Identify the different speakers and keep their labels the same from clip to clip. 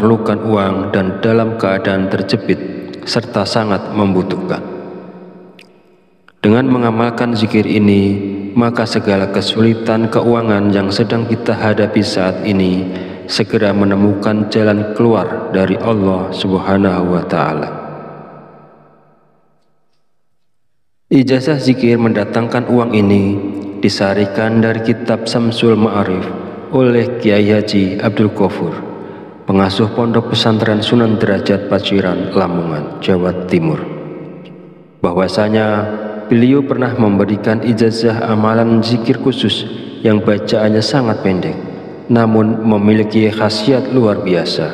Speaker 1: memerlukan uang dan dalam keadaan terjepit serta sangat membutuhkan. Dengan mengamalkan zikir ini, maka segala kesulitan keuangan yang sedang kita hadapi saat ini segera menemukan jalan keluar dari Allah Subhanahu wa Ta'ala. Ijazah zikir mendatangkan uang ini disarikan dari kitab Samsul Ma'arif oleh Kiai Haji Abdul Ghafur, pengasuh Pondok Pesantren Sunan Derajat Paciran, Lamongan, Jawa Timur, bahwasanya beliau pernah memberikan ijazah amalan zikir khusus yang bacaannya sangat pendek, namun memiliki khasiat luar biasa,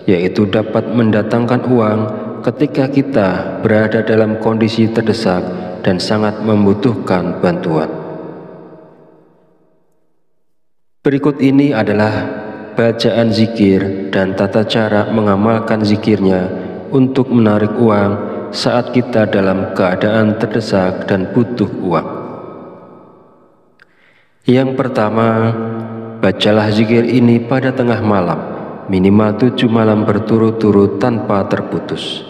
Speaker 1: yaitu dapat mendatangkan uang ketika kita berada dalam kondisi terdesak dan sangat membutuhkan bantuan. Berikut ini adalah bacaan zikir dan tata cara mengamalkan zikirnya untuk menarik uang saat kita dalam keadaan terdesak dan butuh uang. Yang pertama, bacalah zikir ini pada tengah malam, minimal 7 malam berturut-turut tanpa terputus.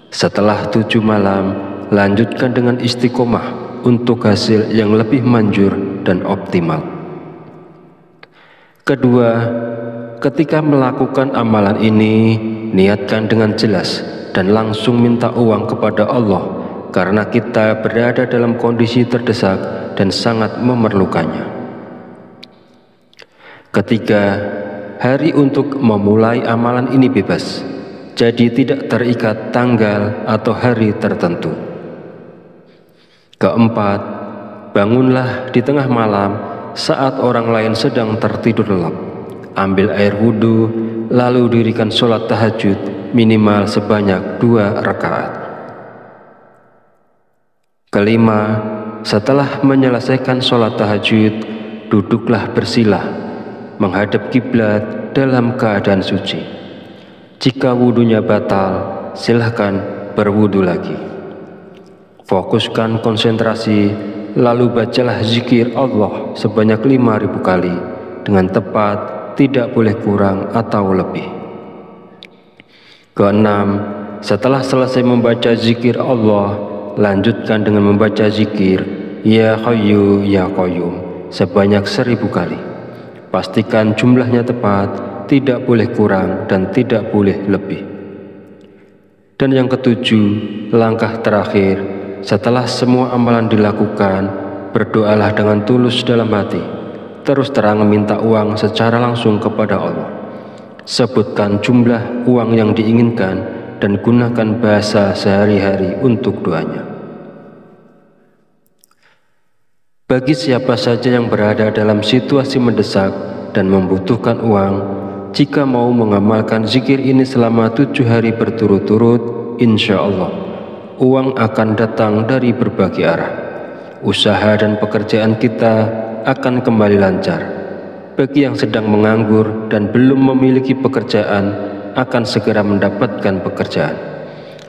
Speaker 1: Setelah 7 malam, lanjutkan dengan istiqomah untuk hasil yang lebih manjur dan optimal. Kedua, ketika melakukan amalan ini, niatkan dengan jelas dan langsung minta uang kepada Allah karena kita berada dalam kondisi terdesak dan sangat memerlukannya. Ketiga, hari untuk memulai amalan ini bebas, jadi tidak terikat tanggal atau hari tertentu. Keempat, bangunlah di tengah malam saat orang lain sedang tertidur lelap. Ambil air wudhu, lalu dirikan sholat tahajud minimal sebanyak 2 rakaat. Kelima, setelah menyelesaikan sholat tahajud, duduklah bersilah, menghadap kiblat dalam keadaan suci. Jika wudhunya batal, silahkan berwudhu lagi. Fokuskan konsentrasi, lalu bacalah zikir Allah sebanyak 5.000 kali dengan tepat, tidak boleh kurang atau lebih. Keenam, setelah selesai membaca zikir Allah, lanjutkan dengan membaca zikir Ya Hayyu Ya Qayyum sebanyak 1.000 kali. Pastikan jumlahnya tepat, tidak boleh kurang dan tidak boleh lebih. Dan yang ketujuh, langkah terakhir, setelah semua amalan dilakukan, berdoalah dengan tulus dalam hati, terus terang meminta uang secara langsung kepada Allah. Sebutkan jumlah uang yang diinginkan dan gunakan bahasa sehari-hari untuk doanya. Bagi siapa saja yang berada dalam situasi mendesak dan membutuhkan uang, jika mau mengamalkan zikir ini selama 7 hari berturut-turut, insya Allah uang akan datang dari berbagai arah. Usaha dan pekerjaan kita akan kembali lancar. Bagi yang sedang menganggur dan belum memiliki pekerjaan, akan segera mendapatkan pekerjaan.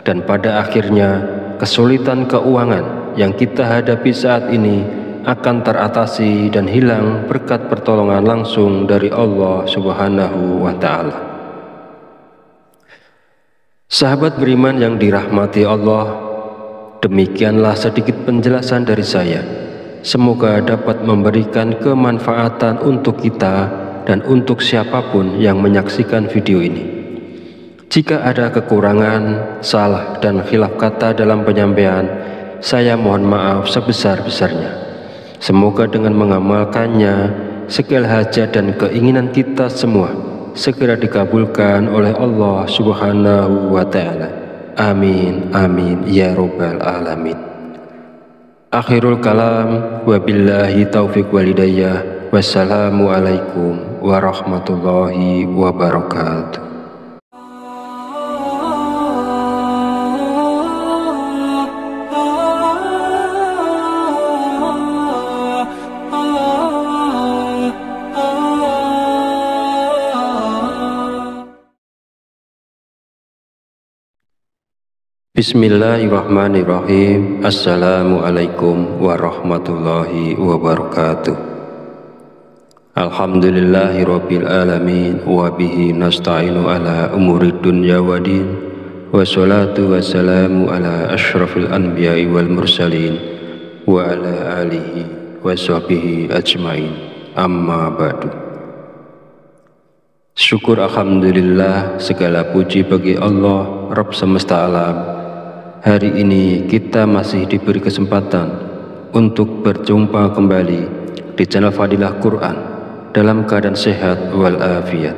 Speaker 1: Dan pada akhirnya, kesulitan keuangan yang kita hadapi saat ini akan teratasi dan hilang berkat pertolongan langsung dari Allah Subhanahu wa Ta'ala. Sahabat beriman yang dirahmati Allah, demikianlah sedikit penjelasan dari saya. Semoga dapat memberikan kemanfaatan untuk kita dan untuk siapapun yang menyaksikan video ini. Jika ada kekurangan, salah dan khilaf kata dalam penyampaian, saya mohon maaf sebesar-besarnya. Semoga dengan mengamalkannya, segala hajat dan keinginan kita semua segera dikabulkan oleh Allah Subhanahu wa Ta'ala. Amin, amin, ya Rabbal Alamin. Akhirul kalam, wabillahi taufiq walhidayah. Wassalamualaikum warahmatullahi wabarakatuh. Bismillahirrahmanirrahim. Assalamualaikum warahmatullahi wabarakatuh. Alhamdulillahi rabbil alamin, wa bihi nasta'inu ala umuri dunya wa din, wassalatu wassalamu ala ashrafil anbiya'i wal mursalin, wa ala alihi wa sahbihi ajmain, amma ba'du. Syukur alhamdulillah, segala puji bagi Allah Rabb semesta alam. Hari ini kita masih diberi kesempatan untuk berjumpa kembali di channel Fadilah Quran dalam keadaan sehat walafiat.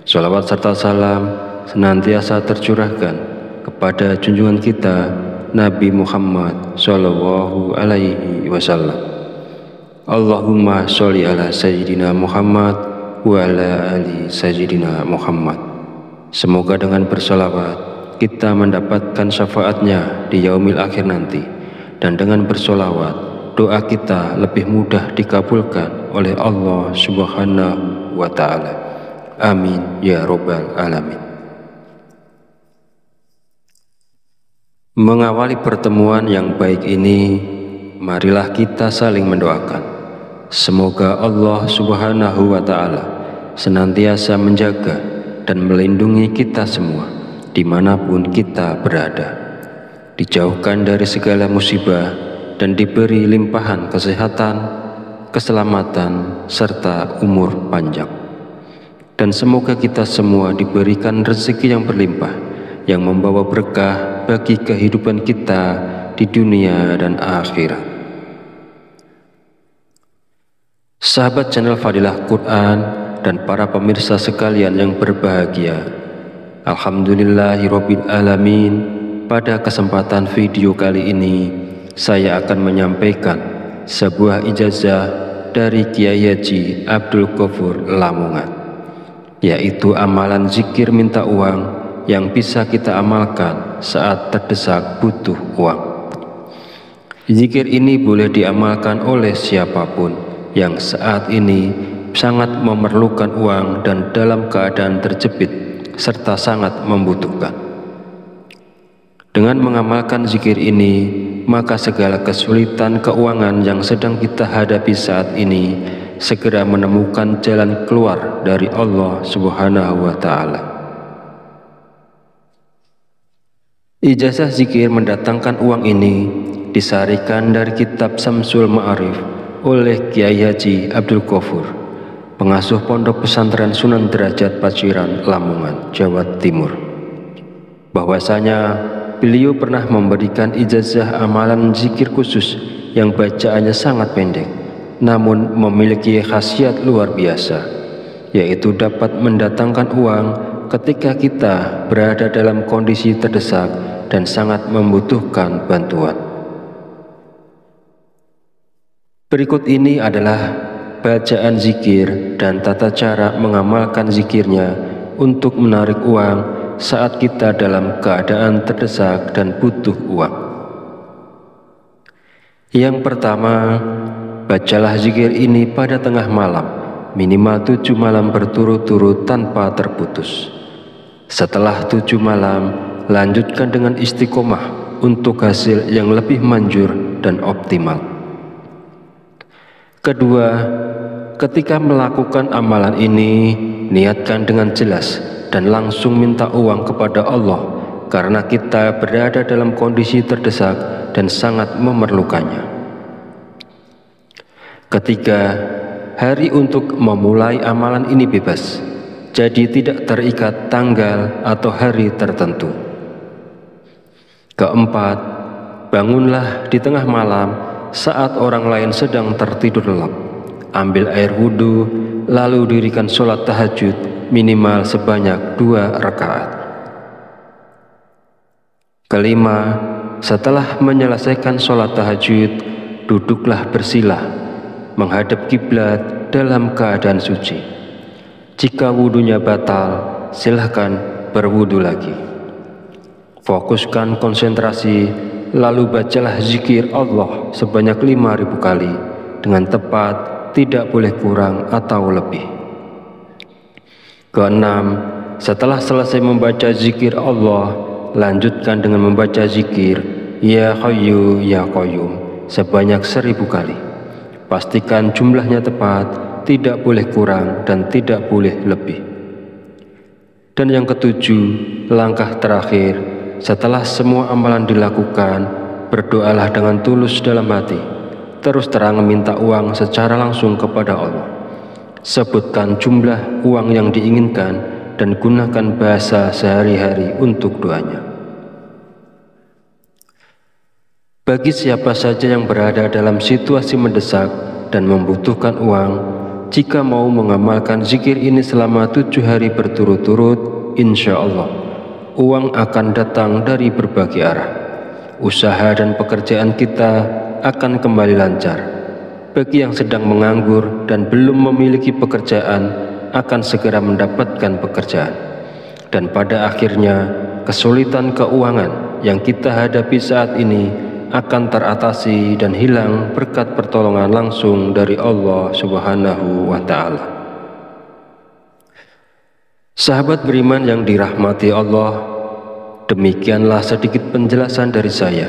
Speaker 1: Sholawat serta salam senantiasa tercurahkan kepada junjungan kita Nabi Muhammad Sallallahu Alaihi Wasallam. Allahumma sholli ala Sayyidina Muhammad wa ala ali Sayyidina Muhammad. Semoga dengan bersolawat kita mendapatkan syafaatnya di yaumil akhir nanti, dan dengan bersolawat doa kita lebih mudah dikabulkan oleh Allah Subhanahu wa Ta'ala. Amin ya Rabbal Alamin. Mengawali pertemuan yang baik ini, marilah kita saling mendoakan. Semoga Allah Subhanahu wa Ta'ala senantiasa menjaga dan melindungi kita semua dimanapun kita berada, dijauhkan dari segala musibah dan diberi limpahan kesehatan, keselamatan, serta umur panjang. Dan semoga kita semua diberikan rezeki yang berlimpah, yang membawa berkah bagi kehidupan kita di dunia dan akhirat. Sahabat channel Fadilah Quran dan para pemirsa sekalian yang berbahagia, Alhamdulillahirabbil alamin, pada kesempatan video kali ini saya akan menyampaikan sebuah ijazah dari Kiai Haji Abdul Ghafur Lamongan, yaitu amalan zikir minta uang yang bisa kita amalkan saat terdesak butuh uang. Zikir ini boleh diamalkan oleh siapapun yang saat ini sangat memerlukan uang dan dalam keadaan terjepit serta sangat membutuhkan. Dengan mengamalkan zikir ini, maka segala kesulitan keuangan yang sedang kita hadapi saat ini segera menemukan jalan keluar dari Allah Subhanahu wa Ta'ala. Ijazah zikir mendatangkan uang ini disarikan dari kitab Samsul Ma'arif oleh Kiai Haji Abdul Ghafur, pengasuh Pondok Pesantren Sunan Derajat Paciran, Lamongan, Jawa Timur, bahwasanya beliau pernah memberikan ijazah amalan zikir khusus yang bacaannya sangat pendek, namun memiliki khasiat luar biasa, yaitu dapat mendatangkan uang ketika kita berada dalam kondisi terdesak dan sangat membutuhkan bantuan. Berikut ini adalah bacaan zikir dan tata cara mengamalkan zikirnya untuk menarik uang saat kita dalam keadaan terdesak dan butuh uang. Yang pertama, bacalah zikir ini pada tengah malam, minimal 7 malam berturut-turut tanpa terputus. Setelah 7 malam, lanjutkan dengan istiqomah untuk hasil yang lebih manjur dan optimal. Kedua, ketika melakukan amalan ini, niatkan dengan jelas dan langsung minta uang kepada Allah, karena kita berada dalam kondisi terdesak dan sangat memerlukannya. Ketiga, hari untuk memulai amalan ini bebas, jadi tidak terikat tanggal atau hari tertentu. Keempat, bangunlah di tengah malam saat orang lain sedang tertidur lelap, ambil air wudhu, lalu dirikan sholat tahajud minimal sebanyak 2 rakaat. Kelima, setelah menyelesaikan sholat tahajud, duduklah bersila menghadap kiblat dalam keadaan suci. Jika wudhunya batal, silahkan berwudhu lagi. Fokuskan konsentrasi, lalu bacalah zikir Allah sebanyak 5.000 kali dengan tepat, tidak boleh kurang atau lebih. Keenam, setelah selesai membaca zikir Allah, lanjutkan dengan membaca zikir Ya Hayyu Ya Qayyum sebanyak 1000 kali. Pastikan jumlahnya tepat tidak boleh kurang dan tidak boleh lebih. Dan yang ketujuh, langkah terakhir, setelah semua amalan dilakukan, berdoalah dengan tulus dalam hati. Terus terang meminta uang secara langsung kepada Allah. Sebutkan jumlah uang yang diinginkan dan gunakan bahasa sehari-hari untuk doanya. Bagi siapa saja yang berada dalam situasi mendesak dan membutuhkan uang, jika mau mengamalkan zikir ini selama 7 hari berturut-turut, insya Allah uang akan datang dari berbagai arah. Usaha dan pekerjaan kita akan kembali lancar. Bagi yang sedang menganggur dan belum memiliki pekerjaan, akan segera mendapatkan pekerjaan. Dan pada akhirnya, kesulitan keuangan yang kita hadapi saat ini akan teratasi dan hilang berkat pertolongan langsung dari Allah Subhanahu wa Ta'ala. Sahabat beriman yang dirahmati Allah, demikianlah sedikit penjelasan dari saya.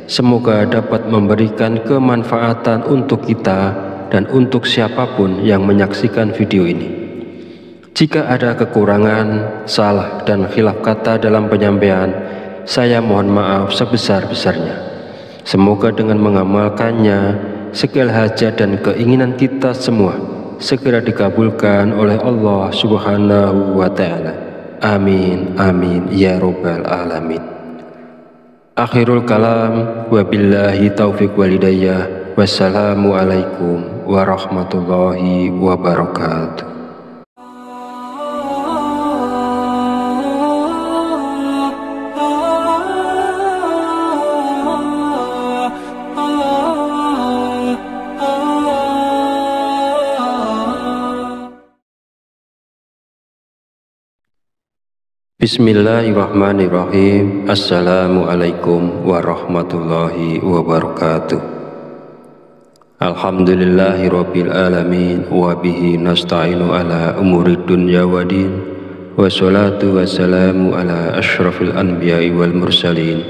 Speaker 1: Semoga dapat memberikan kemanfaatan untuk kita dan untuk siapapun yang menyaksikan video ini. Jika ada kekurangan, salah dan khilaf kata dalam penyampaian, saya mohon maaf sebesar-besarnya. Semoga dengan mengamalkannya, segala hajat dan keinginan kita semua segera dikabulkan oleh Allah Subhanahu wa Ta'ala. Amin, amin, ya Rabbal Alamin. Akhirul kalam, wabillahi taufiq walhidayah. Wassalamualaikum warahmatullahi wabarakatuh. Bismillahirrahmanirrahim. Assalamualaikum warahmatullahi wabarakatuh. Alhamdulillahirabbil alamin wa bihi nasta'inu ala umurid dunya waddin. Wassalatu wassalamu ala asyrafil anbiya'i wal mursalin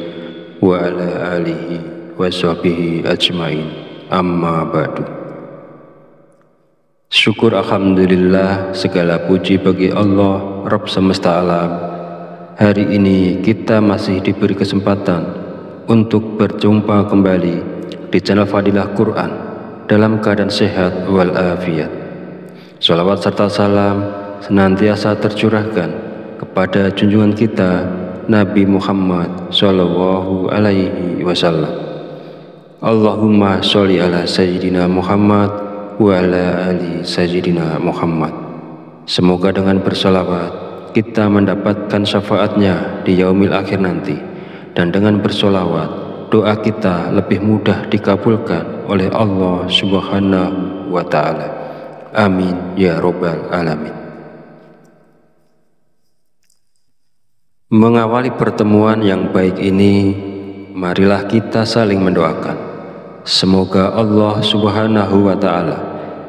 Speaker 1: wa ala alihi wa sahbihi ajmain. Amma ba'du. Syukur alhamdulillah, segala puji bagi Allah Rabb semesta alam. Hari ini kita masih diberi kesempatan untuk berjumpa kembali di channel Fadilah Quran dalam keadaan sehat walafiat. Shalawat serta salam senantiasa tercurahkan kepada junjungan kita Nabi Muhammad Sallallahu Alaihi Wasallam. Allahumma sholli ala Sayyidina Muhammad wa ala ali Sayyidina Muhammad. Semoga dengan bersolawat kita mendapatkan syafaatnya di yaumil akhir nanti, dan dengan bersolawat doa kita lebih mudah dikabulkan oleh Allah Subhanahu wa Ta'ala. Amin ya Rabbal Alamin. Mengawali pertemuan yang baik ini, marilah kita saling mendoakan. Semoga Allah Subhanahu wa Ta'ala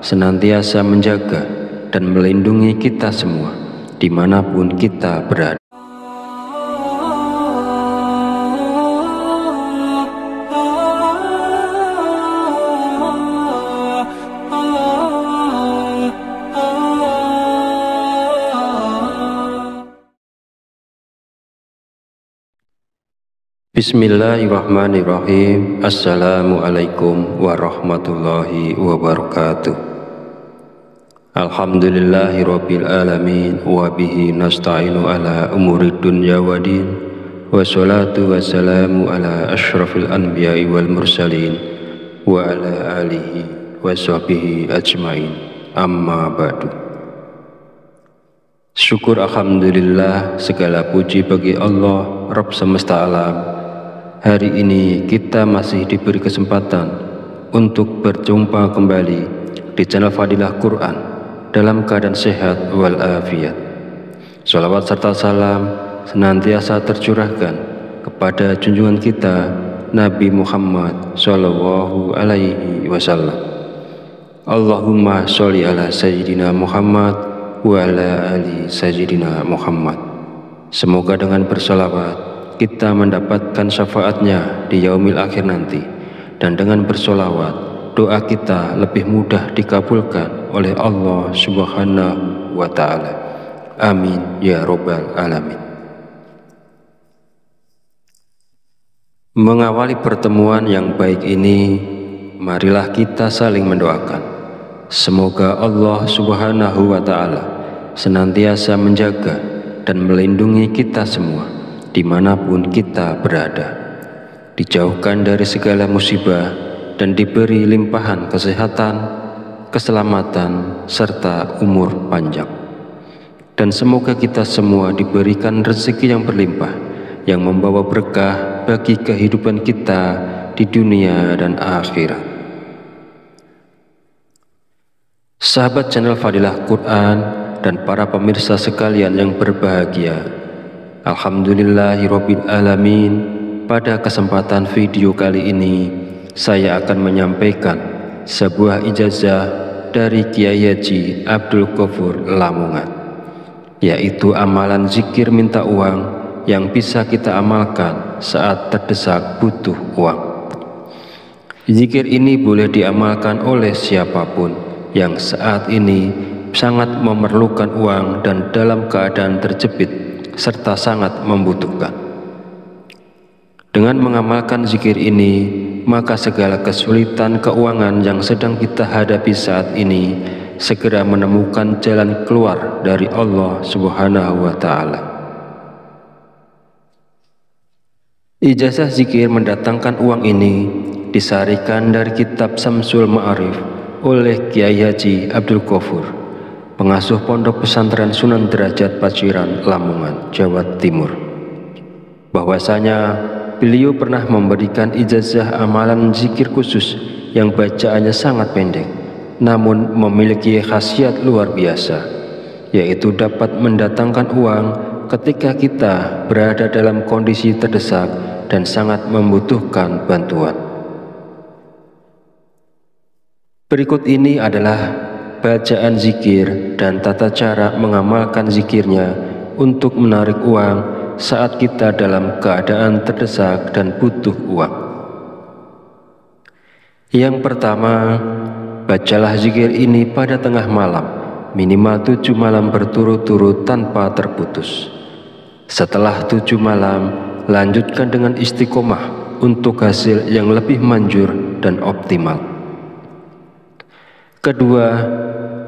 Speaker 1: senantiasa menjaga dan melindungi kita semua dimanapun kita berada. Bismillahirrahmanirrahim. Assalamualaikum warahmatullahi wabarakatuh. Alhamdulillahirabbil alamin wa bihi nasta'inu ala umurid dunya waddin. Wassalatu wassalamu ala asyrafil anbiya'i wal mursalin wa ala alihi wa sahbihi ajmain. Amma ba'du. Syukur alhamdulillah, segala puji bagi Allah Rabb semesta alam. Hari ini kita masih diberi kesempatan untuk berjumpa kembali di channel Fadilah Quran dalam keadaan sehat walafiat. Shalawat serta salam senantiasa tercurahkan kepada junjungan kita Nabi Muhammad Sallallahu Alaihi Wasallam. Allahumma sholli ala Sayyidina Muhammad wa ala ali Sayyidina Muhammad. Semoga dengan bersolawat kita mendapatkan syafaatnya di yaumil akhir nanti, dan dengan bersolawat doa kita lebih mudah dikabulkan oleh Allah Subhanahu wa Ta'ala. Amin ya Rabbal Alamin. Mengawali pertemuan yang baik ini, marilah kita saling mendoakan. Semoga Allah Subhanahu wa Ta'ala senantiasa menjaga dan melindungi kita semua dimanapun kita berada, dijauhkan dari segala musibah dan diberi limpahan kesehatan, keselamatan, serta umur panjang. Dan semoga kita semua diberikan rezeki yang berlimpah, yang membawa berkah bagi kehidupan kita di dunia dan akhirat. Sahabat channel Fadilah Quran dan para pemirsa sekalian yang berbahagia, Alhamdulillahirabbil alamin. Pada kesempatan video kali ini saya akan menyampaikan sebuah ijazah dari Kiai Haji Abdul Ghafur Lamongan, yaitu amalan zikir minta uang yang bisa kita amalkan saat terdesak butuh uang. Zikir ini boleh diamalkan oleh siapapun yang saat ini sangat memerlukan uang dan dalam keadaan terjepit serta sangat membutuhkan. Dengan mengamalkan zikir ini, maka segala kesulitan keuangan yang sedang kita hadapi saat ini segera menemukan jalan keluar dari Allah Subhanahu wa Ta'ala. Ijazah zikir mendatangkan uang ini disarikan dari kitab Samsul Ma'arif oleh Kiai Haji Abdul Ghafur, pengasuh Pondok Pesantren Sunan Derajat Paciran, Lamongan, Jawa Timur. Bahwasanya beliau pernah memberikan ijazah amalan zikir khusus yang bacaannya sangat pendek, namun memiliki khasiat luar biasa, yaitu dapat mendatangkan uang ketika kita berada dalam kondisi terdesak dan sangat membutuhkan bantuan. Berikut ini adalah bacaan zikir dan tata cara mengamalkan zikirnya untuk menarik uang saat kita dalam keadaan terdesak dan butuh uang. Yang pertama, bacalah zikir ini pada tengah malam, minimal 7 malam berturut-turut tanpa terputus. Setelah 7 malam, lanjutkan dengan istiqomah untuk hasil yang lebih manjur dan optimal. Kedua,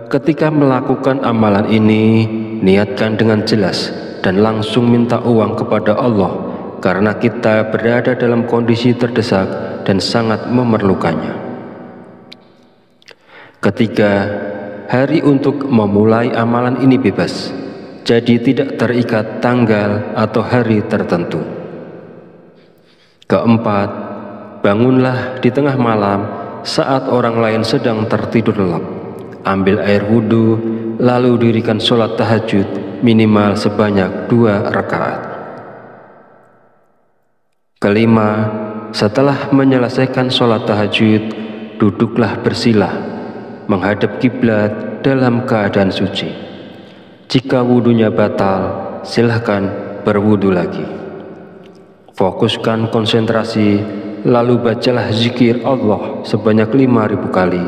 Speaker 1: ketika melakukan amalan ini, niatkan dengan jelas dan langsung minta uang kepada Allah karena kita berada dalam kondisi terdesak dan sangat memerlukannya. Ketiga, hari untuk memulai amalan ini bebas, jadi tidak terikat tanggal atau hari tertentu. Keempat, bangunlah di tengah malam saat orang lain sedang tertidur lelap. Ambil air wudhu, lalu dirikan sholat tahajud minimal sebanyak 2 rakaat. Kelima, setelah menyelesaikan sholat tahajud, duduklah bersilah, menghadap kiblat dalam keadaan suci. Jika wudhunya batal, silahkan berwudhu lagi. Fokuskan konsentrasi, lalu bacalah zikir Allah sebanyak 5.000 kali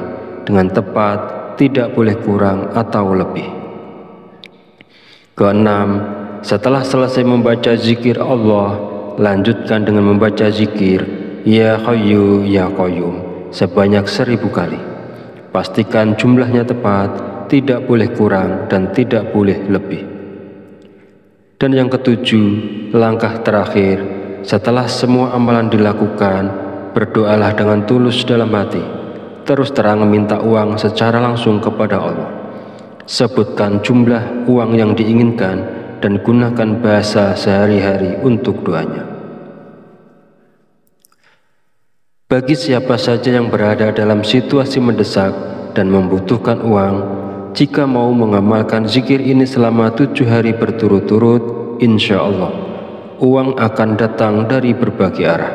Speaker 1: dengan tepat, tidak boleh kurang atau lebih. Keenam, setelah selesai membaca zikir Allah, lanjutkan dengan membaca zikir Ya Hayyu Ya Qayyum sebanyak 1.000 kali. Pastikan jumlahnya tepat, tidak boleh kurang dan tidak boleh lebih. Dan yang ketujuh, langkah terakhir, setelah semua amalan dilakukan, berdoalah dengan tulus dalam hati. Terus terang meminta uang secara langsung kepada Allah. Sebutkan jumlah uang yang diinginkan dan gunakan bahasa sehari-hari untuk doanya. Bagi siapa saja yang berada dalam situasi mendesak dan membutuhkan uang, jika mau mengamalkan zikir ini selama 7 hari berturut-turut, insya Allah uang akan datang dari berbagai arah.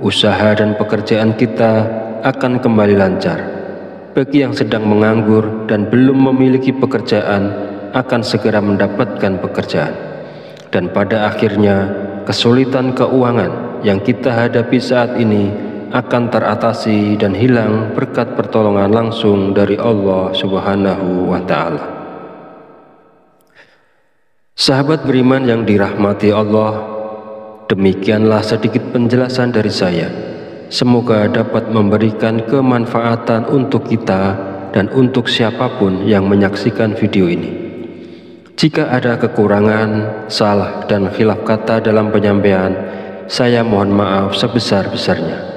Speaker 1: Usaha dan pekerjaan kita akan kembali lancar. Bagi yang sedang menganggur dan belum memiliki pekerjaan, akan segera mendapatkan pekerjaan. Dan pada akhirnya, kesulitan keuangan yang kita hadapi saat ini akan teratasi dan hilang berkat pertolongan langsung dari Allah Subhanahu wa Ta'ala. Sahabat beriman yang dirahmati Allah, demikianlah sedikit penjelasan dari saya. Semoga dapat memberikan kemanfaatan untuk kita dan untuk siapapun yang menyaksikan video ini. Jika ada kekurangan, salah dan khilaf kata dalam penyampaian, saya mohon maaf sebesar-besarnya.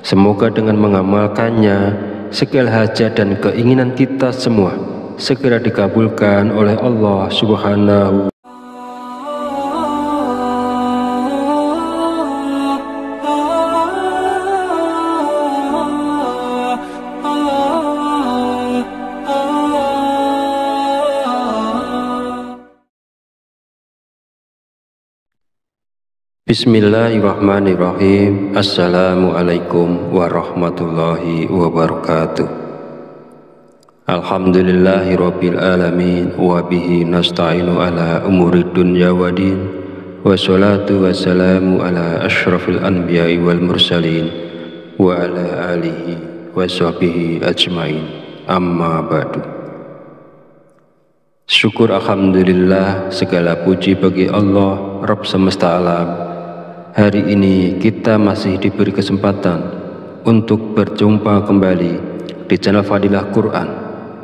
Speaker 1: Semoga dengan mengamalkannya, segala hajat dan keinginan kita semua segera dikabulkan oleh Allah Subhanahu. Bismillahirrahmanirrahim. Assalamualaikum warahmatullahi wabarakatuh. Alhamdulillahirabbil alamin wa bihi nasta'inu ala umurid dunya waddin. Wassalatu wassalamu ala asyrafil anbiya'i wal mursalin wa ala alihi wa sahbihi ajmain. Amma ba'du. Syukur alhamdulillah, segala puji bagi Allah Rabb semesta alam. Hari ini kita masih diberi kesempatan untuk berjumpa kembali di channel Fadilah Quran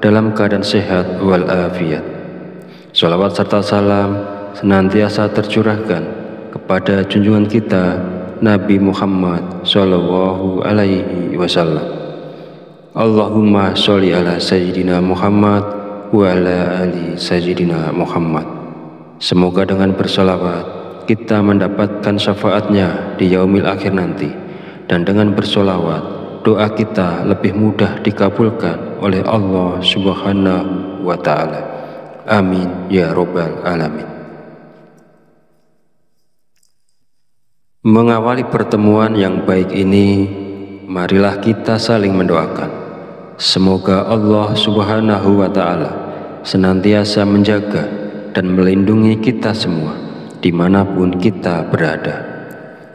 Speaker 1: dalam keadaan sehat walafiat. Shalawat serta salam senantiasa tercurahkan kepada junjungan kita Nabi Muhammad Sallallahu Alaihi Wasallam. Allahumma sholli ala Sayyidina Muhammad wa ala ali Sayyidina Muhammad. Semoga dengan bersolawat kita mendapatkan syafaatnya di yaumil akhir nanti, dan dengan bersolawat doa kita lebih mudah dikabulkan oleh Allah Subhanahu wa Ta'ala. Amin ya Rabbal Alamin. Mengawali pertemuan yang baik ini, marilah kita saling mendoakan. Semoga Allah Subhanahu wa Ta'ala senantiasa menjaga dan melindungi kita semua dimanapun kita berada,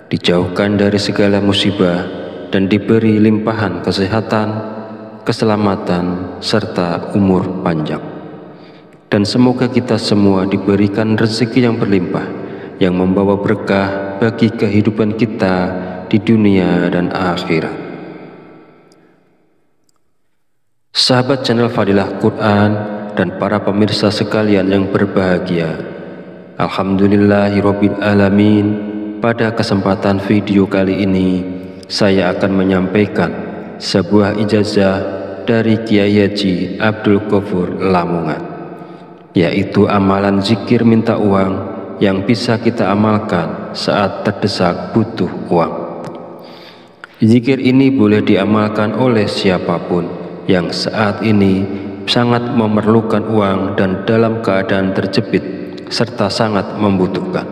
Speaker 1: dijauhkan dari segala musibah dan diberi limpahan kesehatan, keselamatan, serta umur panjang. Dan semoga kita semua diberikan rezeki yang berlimpah, yang membawa berkah bagi kehidupan kita di dunia dan akhirat. Sahabat channel Fadilah Quran dan para pemirsa sekalian yang berbahagia, alhamdulillahirabbil alamin. Pada kesempatan video kali ini saya akan menyampaikan sebuah ijazah dari Kiai Haji Abdul Ghafur Lamongan, yaitu amalan zikir minta uang yang bisa kita amalkan saat terdesak butuh uang. Zikir ini boleh diamalkan oleh siapapun yang saat ini sangat memerlukan uang dan dalam keadaan terjepit serta sangat membutuhkan.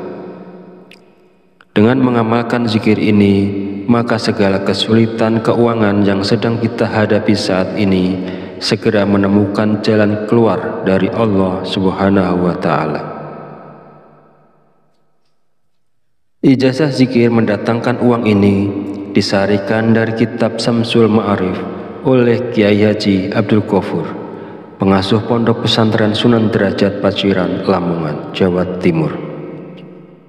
Speaker 1: Dengan mengamalkan zikir ini, maka segala kesulitan keuangan yang sedang kita hadapi saat ini segera menemukan jalan keluar dari Allah Subhanahu wa Ta'ala. Ijazah zikir mendatangkan uang ini disarikan dari kitab Samsul Ma'arif oleh Kiai Haji Abdul Ghafur, pengasuh Pondok Pesantren Sunan Derajat Paciran, Lamongan, Jawa Timur.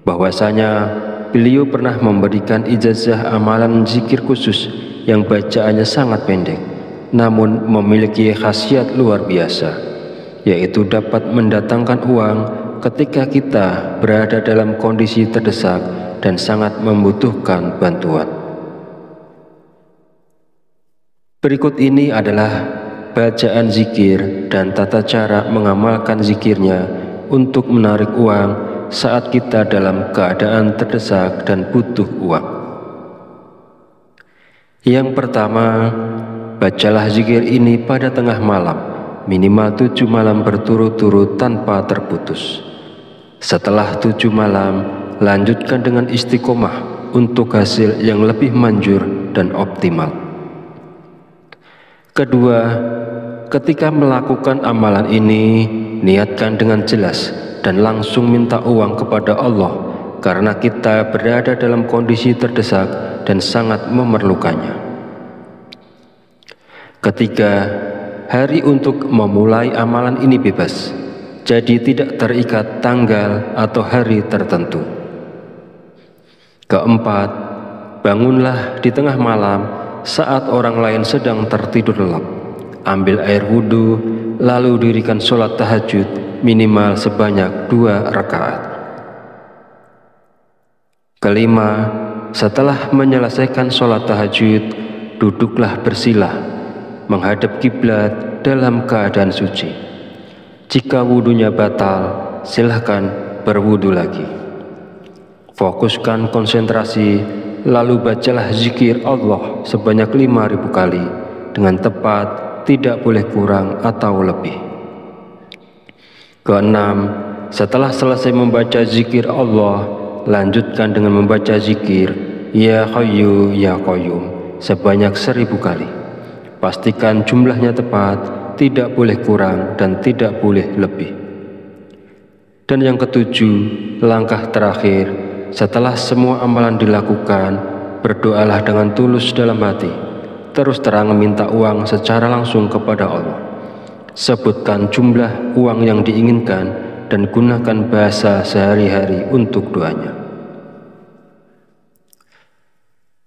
Speaker 1: Bahwasanya beliau pernah memberikan ijazah amalan zikir khusus yang bacaannya sangat pendek, namun memiliki khasiat luar biasa, yaitu dapat mendatangkan uang ketika kita berada dalam kondisi terdesak dan sangat membutuhkan bantuan. Berikut ini adalah bacaan zikir dan tata cara mengamalkan zikirnya untuk menarik uang saat kita dalam keadaan terdesak dan butuh uang. Yang pertama, bacalah zikir ini pada tengah malam, minimal 7 malam berturut-turut tanpa terputus. Setelah 7 malam, lanjutkan dengan istiqomah untuk hasil yang lebih manjur dan optimal. Kedua, ketika melakukan amalan ini, niatkan dengan jelas dan langsung minta uang kepada Allah, karena kita berada dalam kondisi terdesak dan sangat memerlukannya. Ketiga, hari untuk memulai amalan ini bebas, jadi tidak terikat tanggal atau hari tertentu. Keempat, bangunlah di tengah malam saat orang lain sedang tertidur lelap. Ambil air wudhu, lalu dirikan sholat tahajud minimal sebanyak 2 rakaat. Kelima, setelah menyelesaikan sholat tahajud, duduklah bersila, menghadap kiblat dalam keadaan suci. Jika wudhunya batal, silahkan berwudhu lagi. Fokuskan konsentrasi, lalu bacalah zikir Allah sebanyak 5.000 kali dengan tepat, tidak boleh kurang atau lebih. Keenam, setelah selesai membaca zikir Allah, lanjutkan dengan membaca zikir Ya Hayyu Ya Qayyum sebanyak 1.000 kali. Pastikan jumlahnya tepat, tidak boleh kurang dan tidak boleh lebih. Dan yang ketujuh, langkah terakhir, setelah semua amalan dilakukan, berdoalah dengan tulus dalam hati, terus terang meminta uang secara langsung kepada Allah. Sebutkan jumlah uang yang diinginkan dan gunakan bahasa sehari-hari untuk doanya.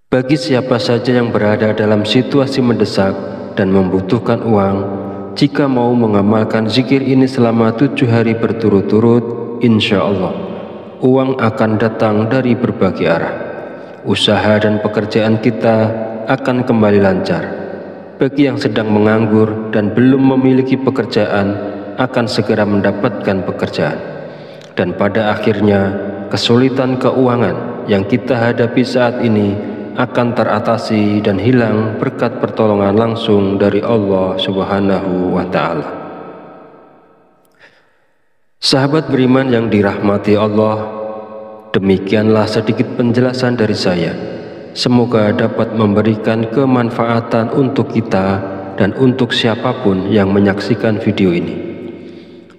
Speaker 1: Bagi siapa saja yang berada dalam situasi mendesak dan membutuhkan uang, jika mau mengamalkan zikir ini selama 7 hari berturut-turut, insya Allah uang akan datang dari berbagai arah. Usaha dan pekerjaan kita akan kembali lancar. Bagi yang sedang menganggur dan belum memiliki pekerjaan, akan segera mendapatkan pekerjaan. Dan pada akhirnya, kesulitan keuangan yang kita hadapi saat ini akan teratasi dan hilang berkat pertolongan langsung dari Allah Subhanahu wa Ta'ala. Sahabat beriman yang dirahmati Allah, demikianlah sedikit penjelasan dari saya. Semoga dapat memberikan kemanfaatan untuk kita dan untuk siapapun yang menyaksikan video ini.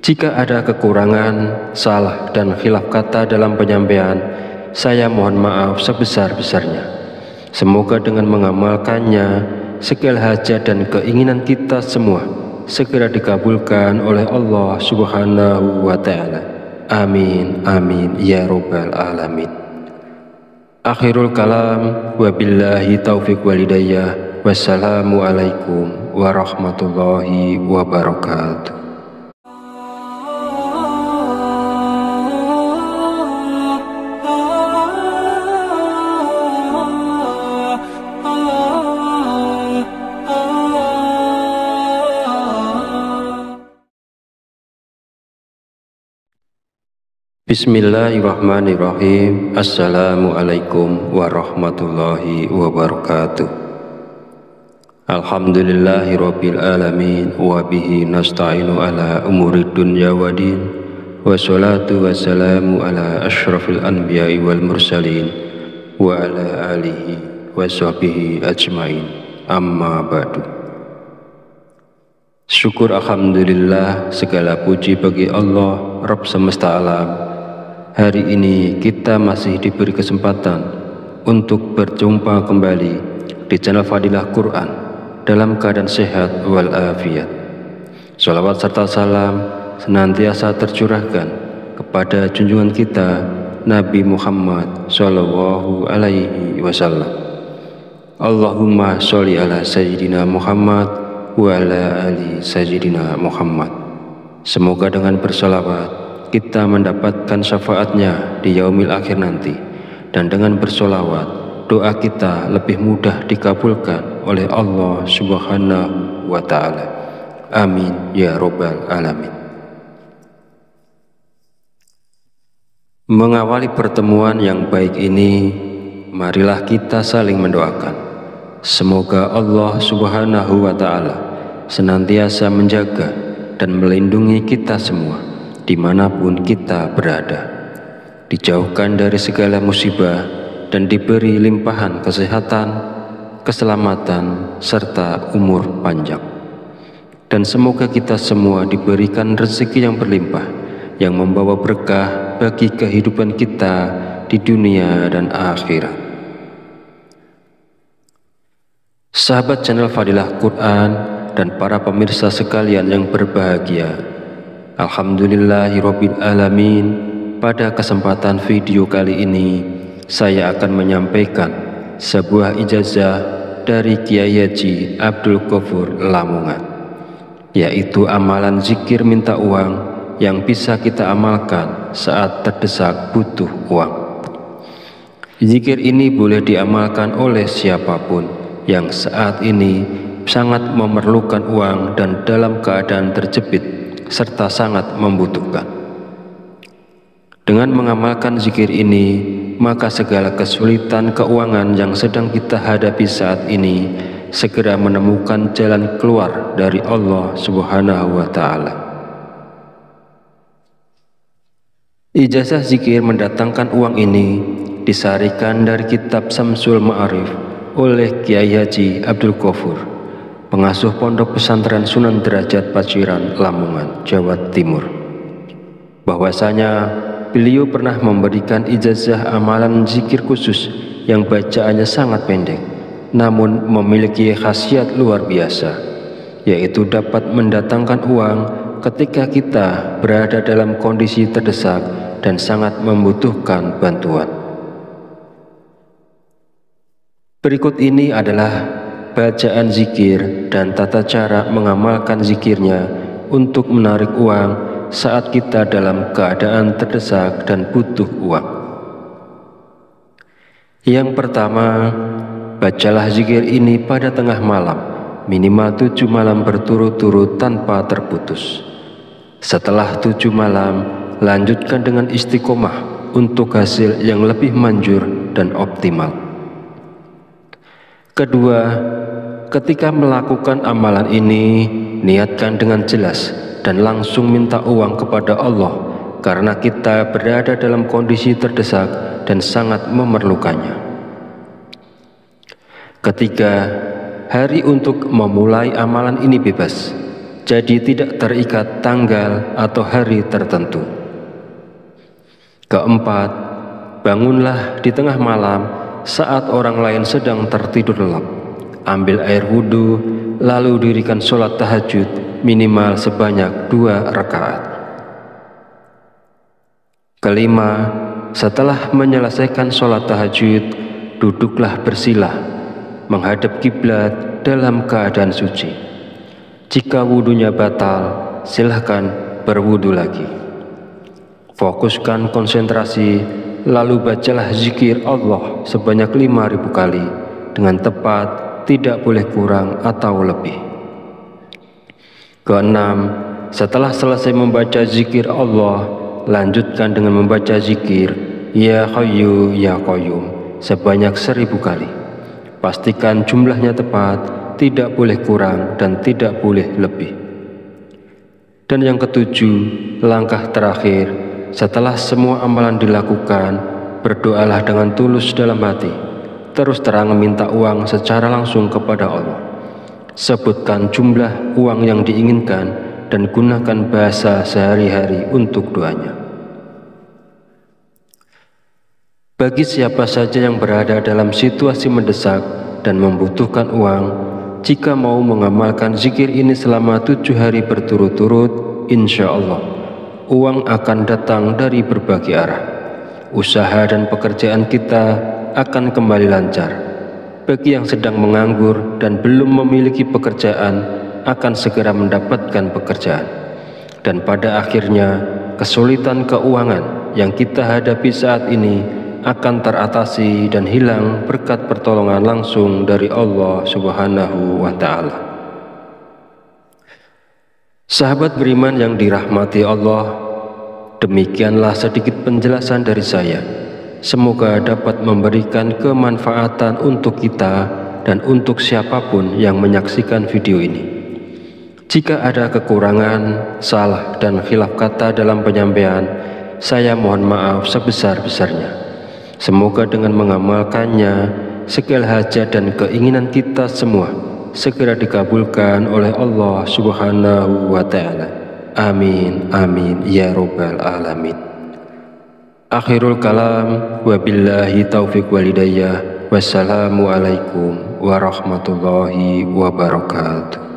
Speaker 1: Jika ada kekurangan, salah dan khilaf kata dalam penyampaian, saya mohon maaf sebesar-besarnya. Semoga dengan mengamalkannya, segala hajat dan keinginan kita semua segera dikabulkan oleh Allah Subhanahu wa Ta'ala. Amin, amin, ya Rabbal Alamin. Akhirul kalam, wabillahi taufiq walidayah, wassalamualaikum warahmatullahi wabarakatuh. Bismillahirrahmanirrahim. Assalamualaikum warahmatullahi wabarakatuh. Alhamdulillahirabbil alamin wa bihi nasta'inu ala umurid dunya waddin. Wassalatu wassalamu ala asyrafil anbiya'i wal mursalin wa ala alihi wa sahbihi ajmain. Amma ba'du. Syukur alhamdulillah, segala puji bagi Allah Rabb semesta alam. Hari ini kita masih diberi kesempatan untuk berjumpa kembali di channel Fadilah Quran dalam keadaan sehat walafiat. Shalawat serta salam senantiasa tercurahkan kepada junjungan kita Nabi Muhammad Sallallahu Alaihi Wasallam. Allahumma sholli ala Sayyidina Muhammad wa ala ali Sayyidina Muhammad. Semoga dengan bersolawat kita mendapatkan syafaatnya di yaumil akhir nanti, dan dengan bersolawat doa kita lebih mudah dikabulkan oleh Allah Subhanahu wa Ta'ala. Amin ya Rabbal Alamin. Mengawali pertemuan yang baik ini, marilah kita saling mendoakan. Semoga Allah Subhanahu wa Ta'ala senantiasa menjaga dan melindungi kita semua dimanapun kita berada, dijauhkan dari segala musibah dan diberi limpahan kesehatan, keselamatan, serta umur panjang. Dan semoga kita semua diberikan rezeki yang berlimpah, yang membawa berkah bagi kehidupan kita di dunia dan akhirat. Sahabat channel Fadilah Quran dan para pemirsa sekalian yang berbahagia, Alhamdulillahirabbil alamin. Pada kesempatan video kali ini saya akan menyampaikan sebuah ijazah dari Kiai Haji Abdul Ghafur Lamongan, yaitu amalan zikir minta uang yang bisa kita amalkan saat terdesak butuh uang. Zikir ini boleh diamalkan oleh siapapun yang saat ini sangat memerlukan uang dan dalam keadaan terjepit serta sangat membutuhkan. Dengan mengamalkan zikir ini, maka segala kesulitan keuangan yang sedang kita hadapi saat ini segera menemukan jalan keluar dari Allah Subhanahu wa Ta'ala. Ijazah zikir mendatangkan uang ini disarikan dari kitab Samsul Ma'arif oleh Kiai Haji Abdul Ghafur, pengasuh Pondok Pesantren Sunan Derajat Paciran, Lamongan, Jawa Timur. Bahwasanya beliau pernah memberikan ijazah amalan zikir khusus yang bacaannya sangat pendek, namun memiliki khasiat luar biasa, yaitu dapat mendatangkan uang ketika kita berada dalam kondisi terdesak dan sangat membutuhkan bantuan. Berikut ini adalah bacaan zikir dan tata cara mengamalkan zikirnya untuk menarik uang saat kita dalam keadaan terdesak dan butuh uang. Yang pertama, bacalah zikir ini pada tengah malam, minimal 7 malam berturut-turut tanpa terputus. Setelah 7 malam, lanjutkan dengan istiqomah untuk hasil yang lebih manjur dan optimal. Kedua, ketika melakukan amalan ini, niatkan dengan jelas dan langsung minta uang kepada Allah karena kita berada dalam kondisi terdesak dan sangat memerlukannya. Ketiga, hari untuk memulai amalan ini bebas, jadi tidak terikat tanggal atau hari tertentu. Keempat, bangunlah di tengah malam saat orang lain sedang tertidur lelap. Ambil air wudhu, lalu dirikan sholat tahajud minimal sebanyak 2 rakaat. Kelima, setelah menyelesaikan sholat tahajud, duduklah bersilah, menghadap kiblat dalam keadaan suci. Jika wudhunya batal, silahkan berwudhu lagi. Fokuskan konsentrasi, lalu bacalah zikir Allah sebanyak 5.000 kali dengan tepat, tidak boleh kurang atau lebih. Keenam, setelah selesai membaca zikir Allah, lanjutkan dengan membaca zikir Ya Hayyu Ya Qayyum sebanyak 1.000 kali. Pastikan jumlahnya tepat, tidak boleh kurang dan tidak boleh lebih. Dan yang ketujuh, langkah terakhir, setelah semua amalan dilakukan, berdoalah dengan tulus dalam hati. Terus terang meminta uang secara langsung kepada Allah. Sebutkan jumlah uang yang diinginkan dan gunakan bahasa sehari-hari untuk doanya. Bagi siapa saja yang berada dalam situasi mendesak dan membutuhkan uang, jika mau mengamalkan zikir ini selama 7 hari berturut-turut, insya Allah uang akan datang dari berbagai arah. Usaha dan pekerjaan kita akan kembali lancar. Bagi yang sedang menganggur dan belum memiliki pekerjaan, akan segera mendapatkan pekerjaan. Dan pada akhirnya, kesulitan keuangan yang kita hadapi saat ini akan teratasi dan hilang berkat pertolongan langsung dari Allah Subhanahu wa Ta'ala. Sahabat beriman yang dirahmati Allah, demikianlah sedikit penjelasan dari saya. Semoga dapat memberikan kemanfaatan untuk kita dan untuk siapapun yang menyaksikan video ini. Jika ada kekurangan, salah dan khilaf kata dalam penyampaian, saya mohon maaf sebesar-besarnya. Semoga dengan mengamalkannya, segala hajat dan keinginan kita semua segera dikabulkan oleh Allah Subhanahu wa Ta'ala. Amin, amin, ya Rabbal Alamin. Akhirul kalam, wabillahi taufiq walhidayah. Wassalamualaikum warahmatullahi wabarakatuh.